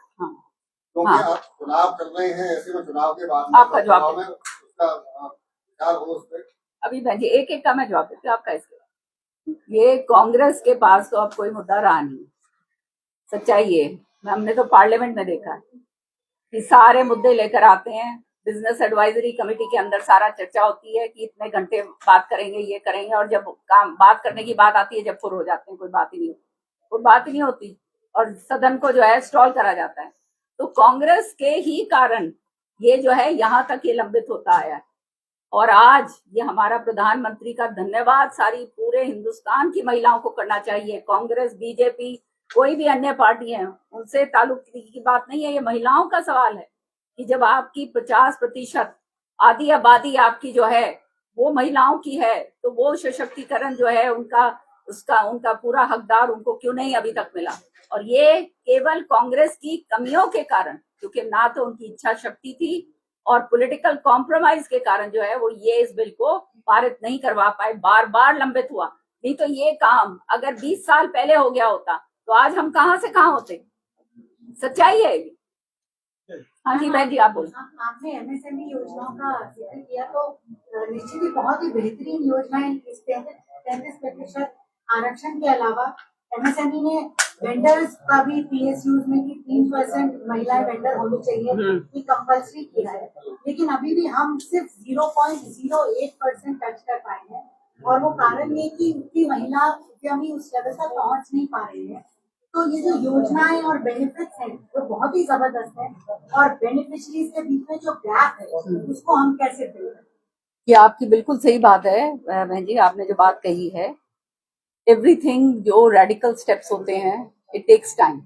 क्योंकि अब चुनाव चल रहे हैं, ऐसे में चुनाव के बाद आपका जवाब उसका विचार हो उस पर। अभी बहन जी एक एक का मैं जवाब देती हूँ, आपका इसके ये कांग्रेस के पास तो अब कोई मुद्दा रहा नहीं। सच्चाई ये हमने तो पार्लियामेंट में देखा है कि सारे मुद्दे लेकर आते हैं, बिजनेस एडवाइजरी कमेटी के अंदर सारा चर्चा होती है कि इतने घंटे बात करेंगे, ये करेंगे, और जब काम बात करने की बात आती है, जब फुर हो जाते हैं, कोई बात ही नहीं होती और सदन को जो है स्टॉल करा जाता है। तो कांग्रेस के ही कारण ये जो है यहाँ तक ये लंबित होता आया है। और आज ये हमारा प्रधानमंत्री का धन्यवाद सारी पूरे हिंदुस्तान की महिलाओं को करना चाहिए। कांग्रेस, बीजेपी, कोई भी अन्य पार्टी है, उनसे ताल्लुक की बात नहीं है, ये महिलाओं का सवाल है कि जब आपकी 50% आधी आबादी आपकी जो है वो महिलाओं की है, तो वो सशक्तिकरण जो है उनका पूरा हकदार उनको क्यों नहीं अभी तक मिला। और ये केवल कांग्रेस की कमियों के कारण, क्योंकि ना तो उनकी इच्छा शक्ति थी और पॉलिटिकल कॉम्प्रोमाइज के कारण जो है वो ये इस बिल को पारित नहीं करवा पाए, बार बार लंबित हुआ। नहीं तो ये काम अगर 20 साल पहले हो गया होता तो आज हम कहाँ से कहाँ होते। सच्चाई है ये। हाँ जी बहन जी आप बोलो। आपने एमएसएमई योजनाओं का जिक्र किया, तो निश्चित ही बहुत ही बेहतरीन योजना है। इस 33% आरक्षण के अलावा एमएसएमई ने वेंडर्स का भी पीएसयूज में कि 3% महिलाएं वेंडर होनी चाहिए, ये कंपल्सरी किया है। लेकिन अभी भी हम सिर्फ 0.08% टच कर पाए हैं, और वो कारण ये कि उतनी महिला उद्यमी उस लेवल तक पहुंच नहीं पा रही है। तो ये जो योजनाएं और बेनिफिट्स हैं वो बहुत ही जबरदस्त है, और बेनिफिशरीज के बीच में जो गैप है उसको हम कैसे फिल करें। ये आपकी बिल्कुल सही बात है बहन जी, आपने जो बात कही है। एवरीथिंग जो रेडिकल स्टेप्स होते हैं इट टेक्स टाइम,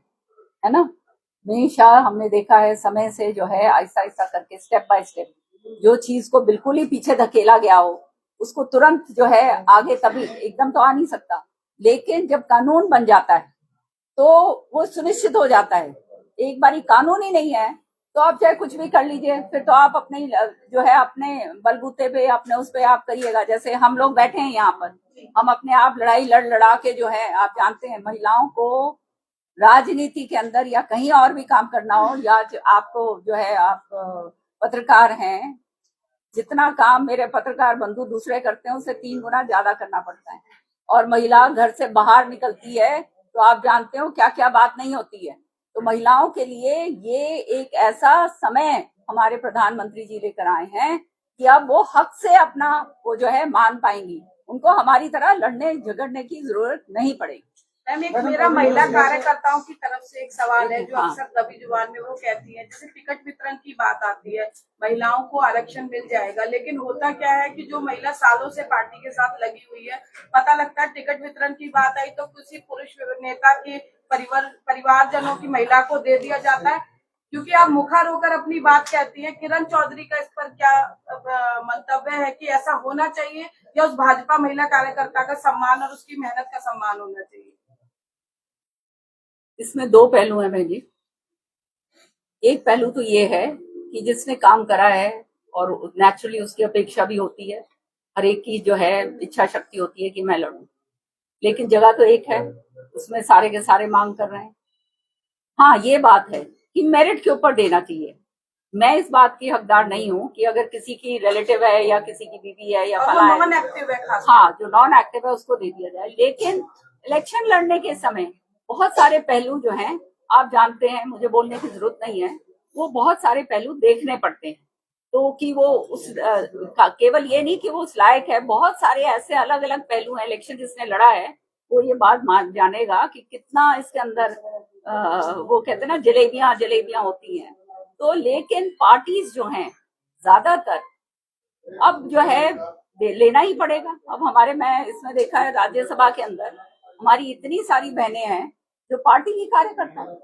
है ना। हमेशा हमने देखा है समय से जो है आहिस्ता आहिस्ता करके स्टेप बाय स्टेप जो चीज को बिल्कुल ही पीछे धकेला गया हो उसको तुरंत जो है आगे, तभी एकदम तो आ नहीं सकता। लेकिन जब कानून बन जाता है तो वो सुनिश्चित हो जाता है। एक बारी कानून ही नहीं है तो आप चाहे कुछ भी कर लीजिए, फिर तो आप अपने जो है अपने बलबूते पे अपने उस पे आप करिएगा। जैसे हम लोग बैठे हैं यहाँ पर, हम अपने आप लड़ाई लड़ा के जो है, आप जानते हैं महिलाओं को राजनीति के अंदर या कहीं और भी काम करना हो, या आपको जो है आप पत्रकार हैं, जितना काम मेरे पत्रकार बंधु दूसरे करते हैं उससे 3 गुना ज्यादा करना पड़ता है। और महिला घर से बाहर निकलती है तो आप जानते हो क्या क्या बात नहीं होती है। तो महिलाओं के लिए ये एक ऐसा समय हमारे प्रधानमंत्री जी लेकर आए हैं कि अब वो हक से अपना वो जो है मान पाएंगी, उनको हमारी तरह लड़ने झगड़ने की जरूरत नहीं पड़ेगी। मैम एक मेरा महिला कार्यकर्ताओं की तरफ से एक सवाल है जो अक्सर दबी जुबान में वो कहती है, जैसे टिकट वितरण की बात आती है, महिलाओं को आरक्षण मिल जाएगा, लेकिन होता क्या है कि जो महिला सालों से पार्टी के साथ लगी हुई है, पता लगता है टिकट वितरण की बात आई तो किसी पुरुष नेता के परिवारजनों की महिला को दे दिया जाता है। क्योंकि आप मुखर होकर अपनी बात कहती हैं, किरण चौधरी का इस पर क्या मंतव्य है कि ऐसा होना चाहिए या उस भाजपा महिला कार्यकर्ता का सम्मान और उसकी मेहनत का सम्मान होना चाहिए? इसमें 2 पहलू हैं बहन जी। एक पहलू तो ये है कि जिसने काम करा है और नेचुरली उसकी अपेक्षा भी होती है, हर एक की जो है इच्छा शक्ति होती है कि मैं लड़ूं, लेकिन जगह तो एक है, उसमें सारे के सारे मांग कर रहे हैं। हाँ ये बात है कि मेरिट के ऊपर देना चाहिए। मैं इस बात की हकदार नहीं हूँ कि अगर किसी की रिलेटिव है या किसी की बीवी है या फला है, नॉन एक्टिव है, हाँ जो नॉन एक्टिव है उसको दे दिया जाए। लेकिन इलेक्शन लड़ने के समय बहुत सारे पहलू जो हैं आप जानते हैं, मुझे बोलने की जरूरत नहीं है, वो बहुत सारे पहलू देखने पड़ते हैं। तो कि वो उस केवल ये नहीं कि वो उस लायक है, बहुत सारे ऐसे अलग अलग पहलू हैं। इलेक्शन जिसने लड़ा है वो ये बात जानेगा कि कितना इसके अंदर वो कहते हैं ना जलेबियां होती हैं। तो लेकिन पार्टीज जो हैं ज्यादातर अब जो है लेना ही पड़ेगा। अब हमारे, मैं इसमें देखा है राज्यसभा के अंदर हमारी इतनी सारी बहनें हैं जो पार्टी की कार्यकर्ता है,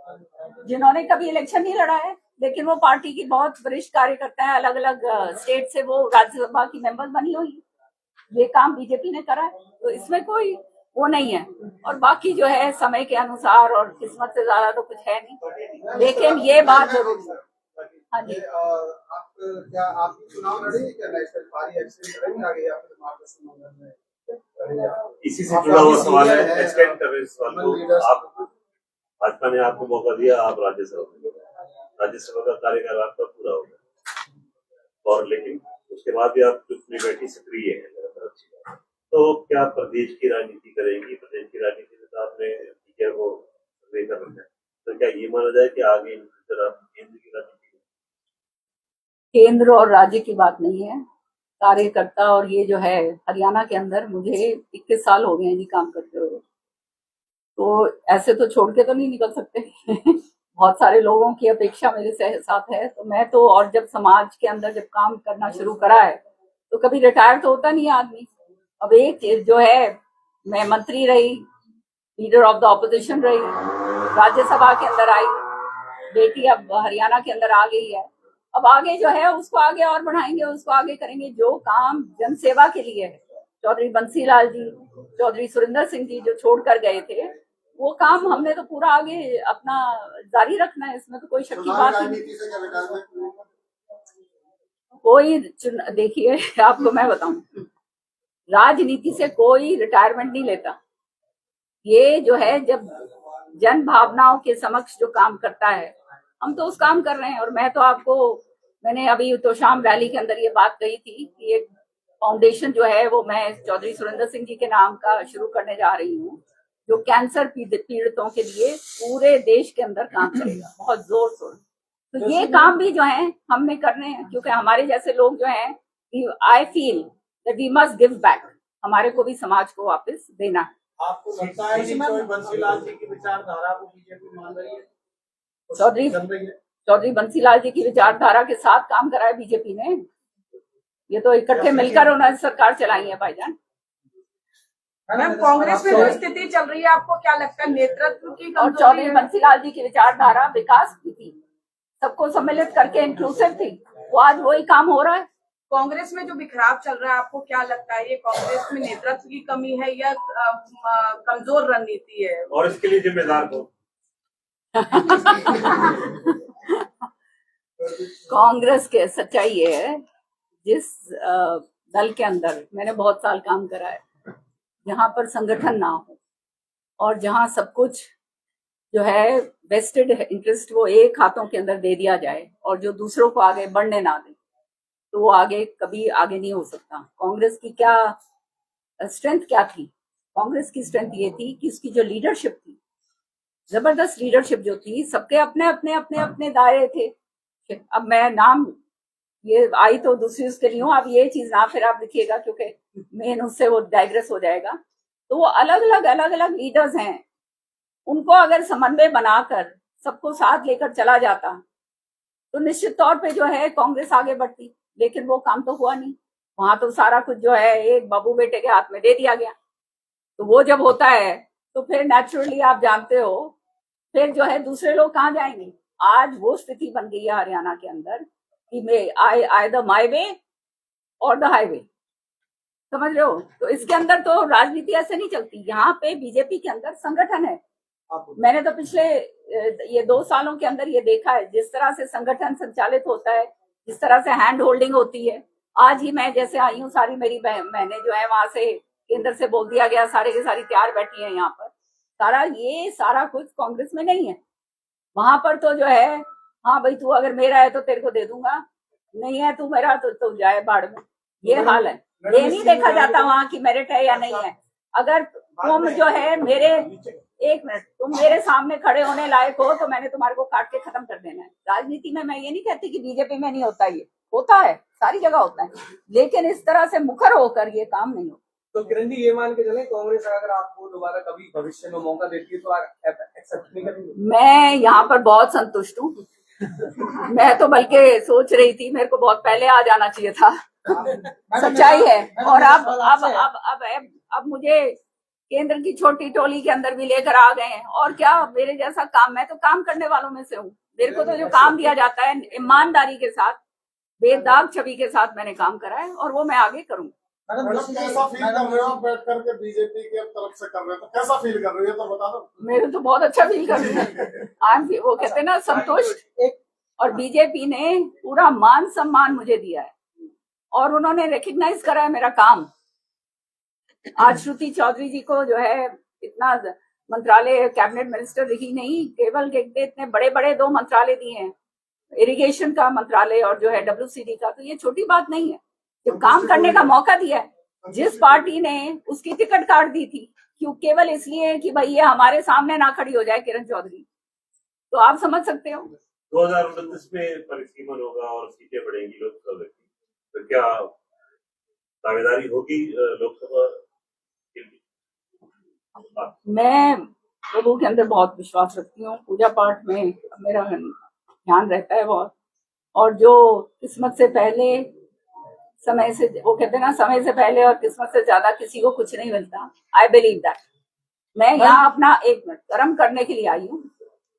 जिन्होंने कभी इलेक्शन नहीं लड़ा है, लेकिन वो पार्टी की बहुत वरिष्ठ कार्यकर्ता है, अलग अलग स्टेट से वो राज्यसभा की मेंबर बनी हुई। ये काम बीजेपी ने करा है, तो इसमें कोई वो नहीं है। और बाकी जो है समय के अनुसार और किस्मत से ज्यादा तो कुछ है नहीं, लेकिन ये बात जरूर है। हाँ जी, आप क्या आप चुनाव लड़ेंगे क्या? नेशनल पार्टी एक्शन करेंगे आगे या फिर मार्गदर्शन में? इसी से जुड़ा हुआ सवाल है, एक्सटेंड कर रहे हैं इस सवाल को। आप भाजपा ने आपको मौका दिया, आप राज्यसभा का कार्यकाल आपका पूरा हो गया, और लेकिन उसके बाद भी आप चुप नहीं बैठी, सक्रिय है लगातार। अच्छी बात। तो क्या प्रदेश की राजनीति करेंगी? प्रदेश की राजनीति में तो आपने मीडिया को सर्वे कर रखा है, तो क्या ये माना जाए कि आगे इन फ्यूचर आप केंद्र की राजनीति? केंद्र और राज्य की बात नहीं है, कार्यकर्ता। और ये जो है हरियाणा के अंदर मुझे 21 साल हो गए हैं जी काम करते हुए, तो ऐसे तो छोड़ के तो नहीं निकल सकते बहुत सारे लोगों की अपेक्षा मेरे साथ है, तो मैं तो, और जब समाज के अंदर जब काम करना शुरू करा है तो कभी रिटायर तो होता नहीं आदमी। अब एक चीज जो है, मैं मंत्री रही, लीडर ऑफ द ऑपोजिशन रही, राज्यसभा के अंदर आई, बेटी अब हरियाणा के अंदर आ गई है। अब आगे जो है उसको आगे और बढ़ाएंगे, उसको आगे करेंगे। जो काम जन सेवा के लिए है, चौधरी बंसी लाल जी, चौधरी सुरेंद्र सिंह जी जो छोड़ कर गए थे, वो काम हमने तो पूरा आगे अपना जारी रखना है, इसमें तो कोई शक की बात नहीं। कोई देखिए आपको मैं बताऊं, राजनीति से कोई रिटायरमेंट नहीं लेता। ये जो है जब जन भावनाओं के समक्ष जो काम करता है, हम तो उस काम कर रहे हैं। और मैं तो आपको, मैंने अभी तो शाम रैली के अंदर ये बात कही थी कि एक फाउंडेशन जो है वो मैं चौधरी सुरेंद्र सिंह जी के नाम का शुरू करने जा रही हूँ, जो कैंसर पीड़ितों के लिए पूरे देश के अंदर काम करेगा बहुत जोर शोर। तो ये काम भी जो है हमने करने हैं, क्योंकि हमारे जैसे लोग जो हैं, I feel that we must give back, हमारे को भी समाज को वापस देना है। आपको लगता है कि चौधरी बंसीलाल जी की विचारधारा को बीजेपी मान रही है? चौधरी बंसीलाल जी की विचारधारा के साथ काम करा है बीजेपी ने। ये तो इकट्ठे मिलकर उन्होंने सरकार चलाई है भाईजान। मैम, कांग्रेस में जो स्थिति चल रही है, आपको क्या लगता है नेतृत्व की? और चौधरी बंसीलाल जी की विचारधारा विकास की थी, सबको सम्मिलित करके इंक्लूसिव थी, वो आज वही काम हो रहा है। कांग्रेस में जो बिखराव चल रहा है, आपको क्या लगता है, ये कांग्रेस में नेतृत्व की कमी है या कमजोर रणनीति है? और इसके लिए जिम्मेदार कौन? कांग्रेस के सच्चाई ये है, जिस दल के अंदर मैंने बहुत साल काम करा है, जहां पर संगठन ना हो और जहां सब कुछ जो है वेस्टेड इंटरेस्ट वो एक हाथों के अंदर दे दिया जाए और जो दूसरों को आगे बढ़ने ना दे, तो वो आगे कभी आगे नहीं हो सकता। कांग्रेस की क्या स्ट्रेंथ क्या थी? कांग्रेस की स्ट्रेंथ ये थी कि उसकी जो लीडरशिप थी, जबरदस्त लीडरशिप जो थी, सबके अपने अपने अपने अपने दायरे थे। अब मैं नाम ये आई तो दूसरी उसके लिए हूँ, अब ये चीज ना फिर आप लिखिएगा क्योंकि मेन उससे वो डाइग्रेस हो जाएगा। तो वो अलग अलग लीडर्स हैं, उनको अगर समन्वय बनाकर सबको साथ लेकर चला जाता तो निश्चित तौर पे जो है कांग्रेस आगे बढ़ती, लेकिन वो काम तो हुआ नहीं। वहां तो सारा कुछ जो है एक बाबू बेटे के हाथ में दे दिया गया। तो वो जब होता है तो फिर नेचुरली आप जानते हो फिर जो है दूसरे लोग कहाँ जाएंगे। आज वो स्थिति बन गई है हरियाणा के अंदर कि आइदर माय वे और द हाईवे, समझ रहे हो। तो इसके अंदर तो राजनीति ऐसे नहीं चलती। यहाँ पे बीजेपी के अंदर संगठन है। मैंने तो पिछले ये 2 सालों के अंदर ये देखा है, जिस तरह से संगठन संचालित होता है, जिस तरह से हैंड होल्डिंग होती है। आज ही मैं जैसे आई हूँ, सारी मेरी मैंने जो है वहां से केंद्र से बोल दिया गया, सारे के सारी तैयार बैठी है यहाँ पर। सारा कुछ कांग्रेस में नहीं है। वहां पर तो जो है, हाँ भाई तू अगर मेरा है तो तेरे को दे दूंगा, नहीं है तू मेरा तो जाए बाढ़ में, ये हाल है। ये नहीं देखा जाता वहां की मेरिट है या नहीं है। अगर तुम जो है तुम मेरे सामने खड़े होने लायक हो तो मैंने तुम्हारे को काट के खत्म कर देना है। राजनीति में मैं ये नहीं कहती कि बीजेपी में नहीं होता, ये होता है, सारी जगह होता है, लेकिन इस तरह से मुखर होकर ये काम नहीं होता। तो किरण जी ये मान के चले, कांग्रेस अगर आपको दोबारा कभी भविष्य में मौका देती है तो आप एक्सेप्ट नहीं करेंगे? मैं यहाँ पर बहुत संतुष्ट हूँ। मैं तो बल्कि सोच रही थी मेरे को बहुत पहले आ जाना चाहिए था। सच्चाई है। और अब मुझे केंद्र की छोटी टोली के अंदर भी लेकर आ गए हैं। और क्या मेरे जैसा काम, मैं तो काम करने वालों में से हूँ। मेरे को तो जो काम दिया जाता है ईमानदारी के साथ, बेदाग छवि के साथ मैंने काम करा है और वो मैं आगे करूंगी। मैडम कैसा फील कर रहे हो आप बैठ करके बीजेपी की तरफ से कर रहे हो, तो कैसा फील कर रहे हो ये तो बता दो। मेरे तो बहुत अच्छा फील कर रही हूँ। आज वो कहते हैं ना संतुष्ट, और बीजेपी ने पूरा मान सम्मान मुझे दिया है और उन्होंने रिकग्नाइज करा है मेरा काम। आज श्रुति चौधरी जी को जो है इतना मंत्रालय, कैबिनेट मिनिस्टर ही नहीं, केवल इतने बड़े बड़े 2 मंत्रालय दिए हैं, इरिगेशन का मंत्रालय और जो है WCD का, तो ये छोटी बात नहीं है। जब काम करने का मौका दिया है, जिस पार्टी ने उसकी टिकट काट दी थी क्यों, केवल इसलिए कि भाई ये हमारे सामने ना खड़ी हो जाए किरण चौधरी, तो आप समझ सकते हो 2029 में परिसीमन होगा और सीटें बढ़ेंगी लोकसभा की, तो क्या दावेदारी होगी लोकसभा के लिए? मैं प्रभु के अंदर बहुत विश्वास रखती हूँ, पूजा पाठ में मेरा ध्यान रहता है बहुत, और जो किस्मत से पहले, समय से, वो कहते हैं ना समय से पहले और किस्मत से ज्यादा किसी को कुछ नहीं मिलता। I believe that. मैं यहाँ अपना 1 मिनट कर्म करने के लिए आई हूँ।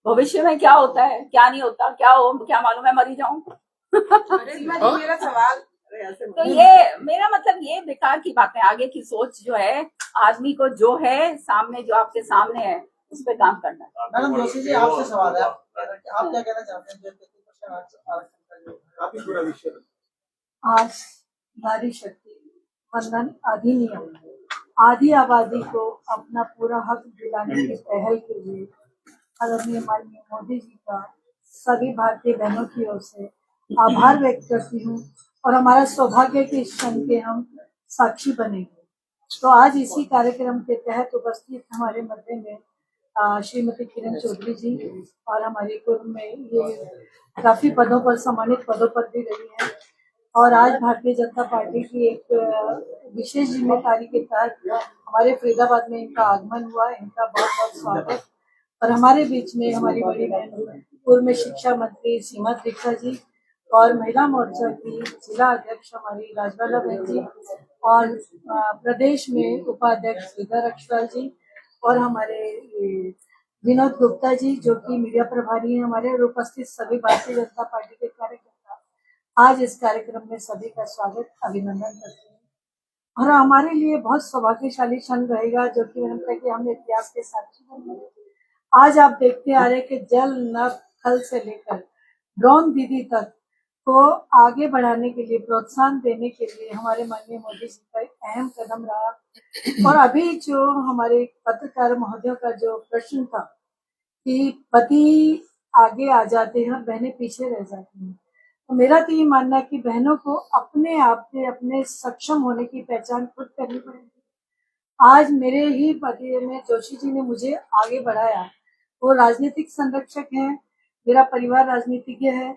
भविष्य में क्या होता है क्या नहीं होता, क्या मालूम है, मरी जाऊं। मेरा सवाल तो ये मेरा मतलब, ये बेकार की बातें, आगे की सोच जो है आदमी को जो है सामने, जो आपके सामने है उस पर काम करना है। मैडम जोशी जी आपसे सवाल है, आप क्या कहना चाहते हैं? जो 33% आरक्षण का जो काफी पूरा विषय आज नारी शक्ति वंदन अधिनियम आदि आबादी को अपना पूरा हक दिलाने की पहल के लिए आदरणीय माननीय मोदी जी का सभी भारतीय बहनों की ओर से आभार व्यक्त करती हूँ, और हमारा सौभाग्य के इस क्षण के हम साक्षी बनेंगे। तो आज इसी कार्यक्रम के तहत उपस्थित हमारे मध्य में श्रीमती किरण चौधरी जी, और हमारे पूर्व में ये काफी पदों पर, सम्मानित पदों पर भी रही है, और आज भारतीय जनता पार्टी की एक विशेष जिम्मेदारी के तहत हमारे फरीदाबाद में इनका आगमन हुआ। इनका बहुत बहुत स्वागत। और हमारे बीच में हमारी बड़ी बहन पूर्व में शिक्षा मंत्री सीमा त्रिखा जी, और महिला मोर्चा की जिला अध्यक्ष हमारी राजबाला बहन जी, और प्रदेश में उपाध्यक्ष श्रीधर अक्षवाल जी, और हमारे विनोद गुप्ता जी जो कि मीडिया प्रभारी हैं हमारे, और उपस्थित सभी भारतीय जनता पार्टी के कार्यकर्ता आज इस कार्यक्रम में सभी का स्वागत, अभिनंदन करते हैं। और हमारे लिए बहुत सौभाग्यशाली क्षण रहेगा, जो कि मैंने कहा कि हम इतिहास के साक्षी बनेंगे। आज आप देखते आ रहे कि जल, नभ, थल से लेकर ड्रोन दीदी तक को आगे बढ़ाने के लिए, प्रोत्साहन देने के लिए हमारे माननीय मोदी जी का अहम कदम रहा। और अभी जो हमारे पत्रकार महोदयों का जो प्रश्न था कि पति आगे आ जाते हैं, बहनें पीछे रह जाती हैं, तो मेरा तो ये मानना है कि बहनों को अपने आप से अपने सक्षम होने की पहचान खुद करनी पड़ेगी। आज मेरे ही पति में जोशी जी ने मुझे आगे बढ़ाया। वो राजनीतिक संरक्षक हैं, मेरा परिवार राजनीतिज्ञ है,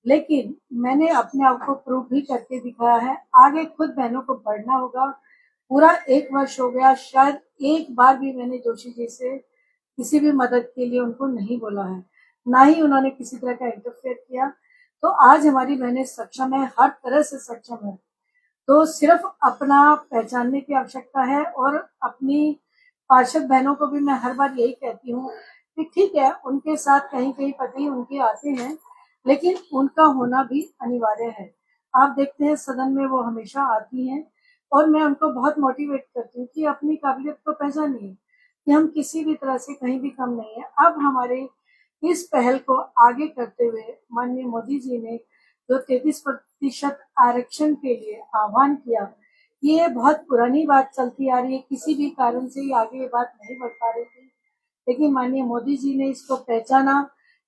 लेकिन मैंने अपने आप को प्रूव भी करके दिखाया है। आगे खुद बहनों को बढ़ना होगा। पूरा 1 वर्ष हो गया, शायद एक बार भी मैंने जोशी जी से किसी भी मदद के लिए उनको नहीं बोला है, ना ही उन्होंने किसी तरह का इंटरफेयर किया। तो आज हमारी बहनें सक्षम है, हर तरह से सक्षम है। तो सिर्फ अपना पहचानने की आवश्यकता है। और अपनी पार्षद बहनों को भी मैं हर बार यही कहती हूँ कि ठीक है, उनके साथ कहीं कहीं पति उनके आते हैं, लेकिन उनका होना भी अनिवार्य है। आप देखते हैं सदन में वो हमेशा आती हैं, और मैं उनको बहुत मोटिवेट करती हूँ कि अपनी काबिलियत को पहचानिए कि हम किसी भी तरह से कहीं भी कम नहीं है। अब हमारे इस पहल को आगे करते हुए माननीय मोदी जी ने जो 33% आरक्षण के लिए आह्वान किया, ये बहुत पुरानी बात चलती आ रही है, किसी भी कारण से आगे ये बात नहीं बढ़ पा रही थी, लेकिन माननीय मोदी जी ने इसको पहचाना।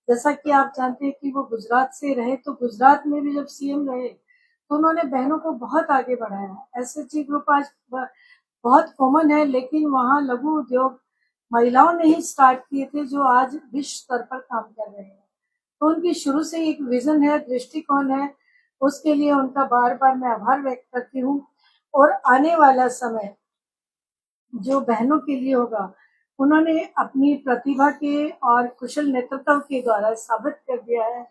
जैसा कि आप जानते हैं कि वो गुजरात से रहे, तो गुजरात में भी जब सीएम रहे तो उन्होंने बहनों को बहुत आगे बढ़ाया। एसएचजी ग्रुप आज बहुत कॉमन है, लेकिन वहाँ लघु उद्योग महिलाओं ने ही स्टार्ट किए थे, जो आज विश्व स्तर पर काम कर रहे हैं। तो उनकी शुरू से एक विजन है, दृष्टिकोण है, उसके लिए उनका बार बार मैं आभार व्यक्त करती हूँ। और आने वाला समय जो बहनों के लिए होगा, उन्होंने अपनी प्रतिभा के और कुशल नेतृत्व के द्वारा साबित कर दिया है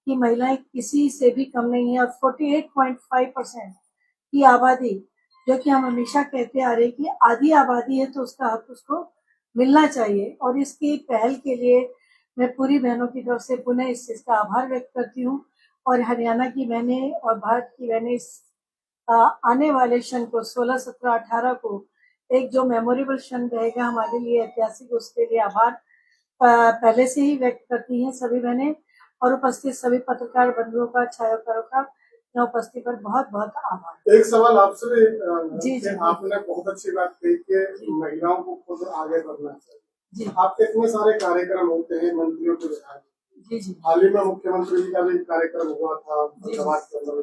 कि महिलाएं किसी से भी कम नहीं है। 48.5% की आबादी, जो कि हम हमेशा कहते आ रहे कि आधी आबादी है, तो उसका हक उसको मिलना चाहिए। और इसकी पहल के लिए मैं पूरी बहनों की तरफ से पुनः इस चीज का आभार व्यक्त करती हूँ। और हरियाणा की बहनें और भारत की बहनें इस आने वाले क्षण को 16, 17, 18 को एक जो मेमोरेबल क्षण रहेगा हमारे लिए ऐतिहासिक, उसके लिए आभार पहले से ही व्यक्त करती हैं सभी बहनें, और उपस्थित सभी पत्रकार बंधुओं का, छायाकारों का यहाँ उपस्थित पर बहुत बहुत आभार। एक सवाल आपसे भी जी जी, आपने बहुत अच्छी बात कही कि महिलाओं को खुद आगे बढ़ना चाहिए जी। आपके इतने सारे कार्यक्रम होते हैं मंत्रियों के विधायक, जी जी, हाल ही में मुख्यमंत्री जी का भी कार्यक्रम हुआ था फरीदाबाद के अंदर,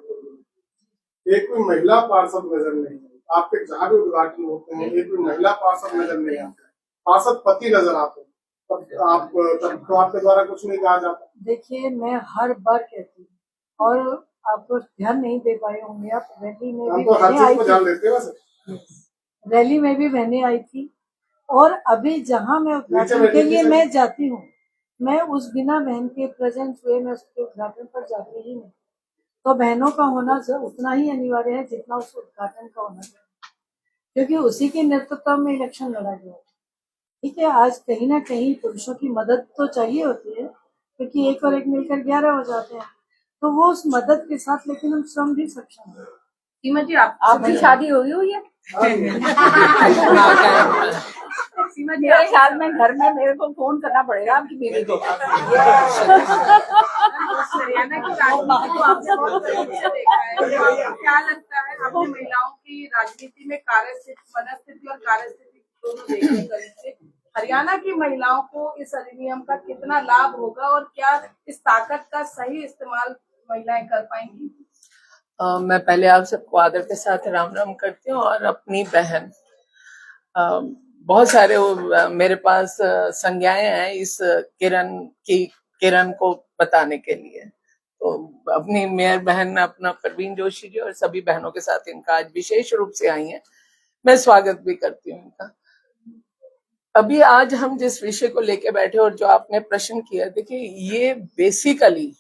एक भी महिला पार्षद नजर नहीं है। आपके जहाँ भी उद्घाटन होते हैं एक भी महिला पार्षद नजर नहीं आते, पार्षद पति नजर आते हैं, तो आपके द्वारा कुछ नहीं कहा जाता। देखिए मैं हर बार कहती हूँ और आपको ध्यान नहीं दे पाए होंगे, आप रैली में भी बहनें आई थी, रैली में भी बहनें आई थी, और अभी जहाँ मैं उद्घाटन के लिए मैं जाती हूँ, मैं उस बिना बहन के प्रेजेंट हुए मैं उसके उद्घाटन पर जाती ही नहीं। तो बहनों का होना उतना ही अनिवार्य है जितना उस उद्घाटन का होना चाहिए, क्योंकि उसी के नेतृत्व में इलेक्शन लड़ा गया। ठीक है, आज कहीं ना कहीं पुरुषों की मदद तो चाहिए होती है, क्योंकि एक और एक मिलकर 11 हो जाते हैं, तो वो उस मदद के साथ लेकिन हम स्वयं भी सक्षम हैं। सीमा जी आपकी शादी हुई है? सीमा जी मेरे ख्याल में घर में मेरे को फोन करना पड़ेगा आपकी बीवी को। हरियाणा की राजनीति को आपने बहुत करीब से देखा है, तो आपको क्या लगता है आपने महिलाओं की राजनीति में मनस्थिति और कार्यस्थिति दोनों देखने गए थे, हरियाणा की महिलाओं को इस अधिनियम का कितना लाभ होगा और क्या इस ताकत का सही इस्तेमाल महिलाएं कर पाएंगी? मैं पहले आप सबको आदर के साथ राम राम करती हूँ, और अपनी बहन बहुत सारे मेरे पास संज्ञाएं हैं इस किरण को बताने के लिए, तो अपनी मेयर बहन अपना परवीन जोशी जी और सभी बहनों के साथ इनका आज विशेष रूप से आई हैं, मैं स्वागत भी करती हूँ इनका। अभी आज हम जिस विषय को लेके बैठे और जो आपने प्रश्न किया, देखिए ये बेसिकली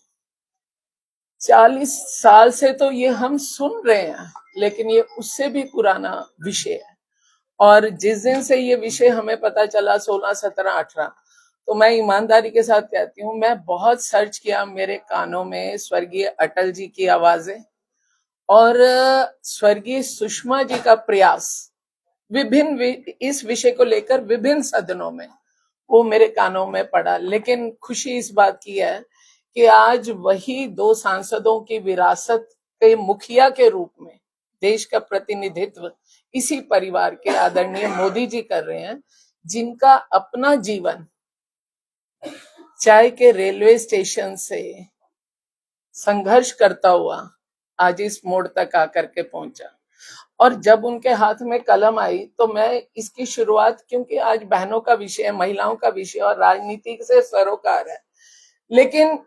40 साल से तो ये हम सुन रहे हैं, लेकिन ये उससे भी पुराना विषय है, और जिस दिन से ये विषय हमें पता चला 16, 17, 18, तो मैं ईमानदारी के साथ कहती हूँ मैं बहुत सर्च किया, मेरे कानों में स्वर्गीय अटल जी की आवाजें और स्वर्गीय सुषमा जी का प्रयास विभिन्न इस विषय को लेकर विभिन्न सदनों में वो मेरे कानों में पड़ा। लेकिन खुशी इस बात की है कि आज वही 2 सांसदों की विरासत के मुखिया के रूप में देश का प्रतिनिधित्व इसी परिवार के आदरणीय मोदी जी कर रहे हैं, जिनका अपना जीवन चाय के रेलवे स्टेशन से संघर्ष करता हुआ आज इस मोड़ तक आकर के पहुंचा। और जब उनके हाथ में कलम आई तो मैं इसकी शुरुआत, क्योंकि आज बहनों का विषय है, महिलाओं का विषय और राजनीति से सरोकार है, लेकिन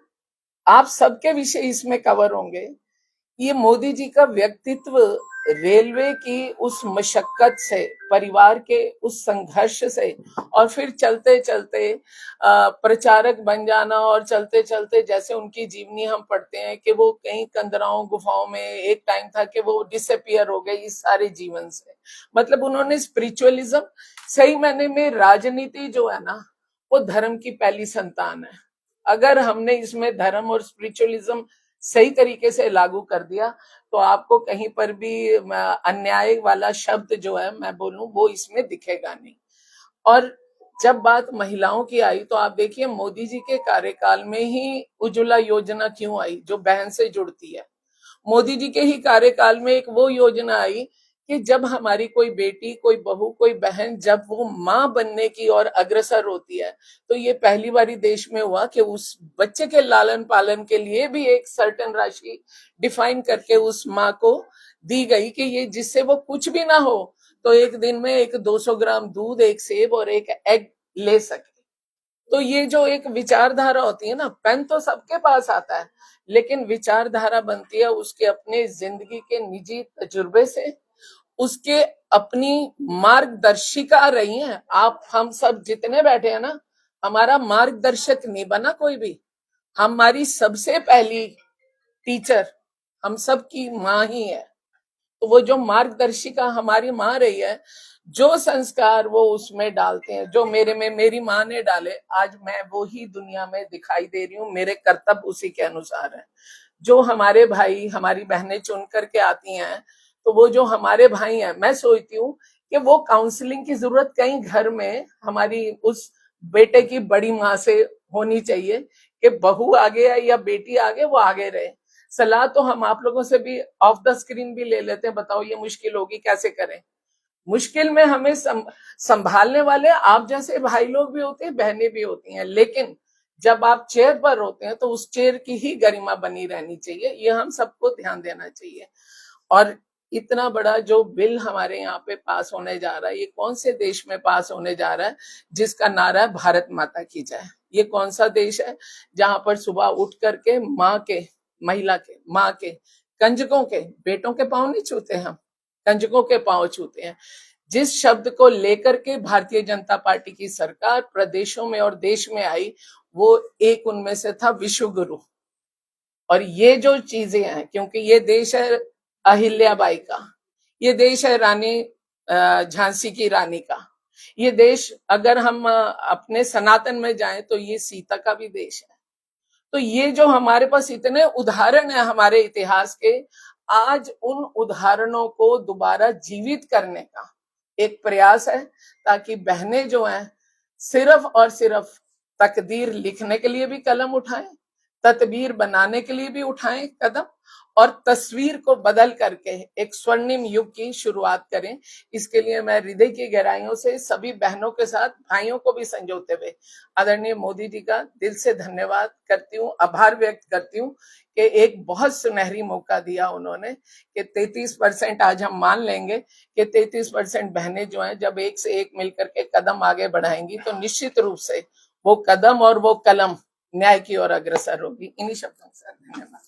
आप सबके विषय इसमें कवर होंगे। ये मोदी जी का व्यक्तित्व रेलवे की उस मशक्कत से, परिवार के उस संघर्ष से, और फिर चलते चलते प्रचारक बन जाना, और चलते चलते जैसे उनकी जीवनी हम पढ़ते हैं कि वो कहीं कंदराओं गुफाओं में एक टाइम था कि वो डिसअपियर हो गए इस सारे जीवन से। मतलब उन्होंने स्पिरिचुअलिज्म, सही मायने में राजनीति जो है ना वो धर्म की पहली संतान है। अगर हमने इसमें धर्म और स्पिरिचुअलिज्म सही तरीके से लागू कर दिया तो आपको कहीं पर भी अन्याय वाला शब्द जो है मैं बोलूं वो इसमें दिखेगा नहीं। और जब बात महिलाओं की आई तो आप देखिए मोदी जी के कार्यकाल में ही उज्ज्वला योजना क्यों आई जो बहन से जुड़ती है। मोदी जी के ही कार्यकाल में एक वो योजना आई कि जब हमारी कोई बेटी, कोई बहू, कोई बहन जब वो माँ बनने की ओर अग्रसर होती है तो ये पहली बारी देश में हुआ कि उस बच्चे के लालन पालन के लिए भी एक सर्टेन राशि डिफाइन करके उस माँ को दी गई कि ये जिससे वो कुछ भी ना हो तो एक दिन में एक 200 ग्राम दूध, एक सेब और एक एग ले सके। तो ये जो एक विचारधारा होती है ना, पेन तो सबके पास आता है लेकिन विचारधारा बनती है उसके अपने जिंदगी के निजी तजुर्बे से, उसके अपनी मार्गदर्शिका रही है। आप हम सब जितने बैठे हैं ना, हमारा मार्गदर्शक नहीं बना कोई भी, हमारी सबसे पहली टीचर हम सब की माँ ही है। तो वो जो मार्गदर्शिका हमारी माँ रही है, जो संस्कार वो उसमें डालते हैं, जो मेरे में मेरी माँ ने डाले, आज मैं वो ही दुनिया में दिखाई दे रही हूँ, मेरे कर्तव्य उसी के अनुसार है। जो हमारे भाई, हमारी बहनें चुन करके आती हैं तो वो जो हमारे भाई हैं, मैं सोचती हूँ कि वो काउंसलिंग की जरूरत कहीं घर में हमारी उस बेटे की बड़ी माँ से होनी चाहिए कि बहू आगे है या बेटी आगे, वो आगे रहे। सलाह तो हम आप लोगों से भी ऑफ द स्क्रीन भी ले लेते हैं, बताओ ये मुश्किल होगी, कैसे करें। मुश्किल में हमें संभालने वाले आप जैसे भाई लोग भी होते हैं, बहनें भी होती हैं, लेकिन जब आप चेयर पर होते हैं तो उस चेयर की ही गरिमा बनी रहनी चाहिए, ये हम सबको ध्यान देना चाहिए। और इतना बड़ा जो बिल हमारे यहाँ पे पास होने जा रहा है, ये कौन से देश में पास होने जा रहा है जिसका नारा है भारत माता की जय? ये कौन सा देश है जहां पर सुबह उठ करके माँ के, महिला के, माँ के, कंजकों के, बेटों के पांव नहीं छूते, हम कंजकों के पांव छूते हैं। जिस शब्द को लेकर के भारतीय जनता पार्टी की सरकार प्रदेशों में और देश में आई, वो एक उनमें से था विश्व गुरु। और ये जो चीजें हैं, क्योंकि ये देश है अहिल्याबाई का, ये देश है रानी झांसी की रानी का, ये देश अगर हम अपने सनातन में जाएं तो ये सीता का भी देश है। तो ये जो हमारे पास इतने उदाहरण है हमारे इतिहास के, आज उन उदाहरणों को दोबारा जीवित करने का एक प्रयास है, ताकि बहनें जो हैं सिर्फ और सिर्फ तकदीर लिखने के लिए भी कलम उठाएं, तदबीर बनाने के लिए भी उठाएं कदम, और तस्वीर को बदल करके एक स्वर्णिम युग की शुरुआत करें। इसके लिए मैं हृदय की गहराइयों से सभी बहनों के साथ भाइयों को भी संजोते हुए आदरणीय मोदी जी का दिल से धन्यवाद करती हूँ, आभार व्यक्त करती हूँ कि एक बहुत सुनहरी मौका दिया उन्होंने कि 33% आज हम मान लेंगे कि 33% बहनें जो हैं जब एक से एक मिलकर के कदम आगे बढ़ाएंगी तो निश्चित रूप से वो कदम और वो कलम न्याय की ओर अग्रसर होगी। इन्हीं शब्दों के साथ धन्यवाद।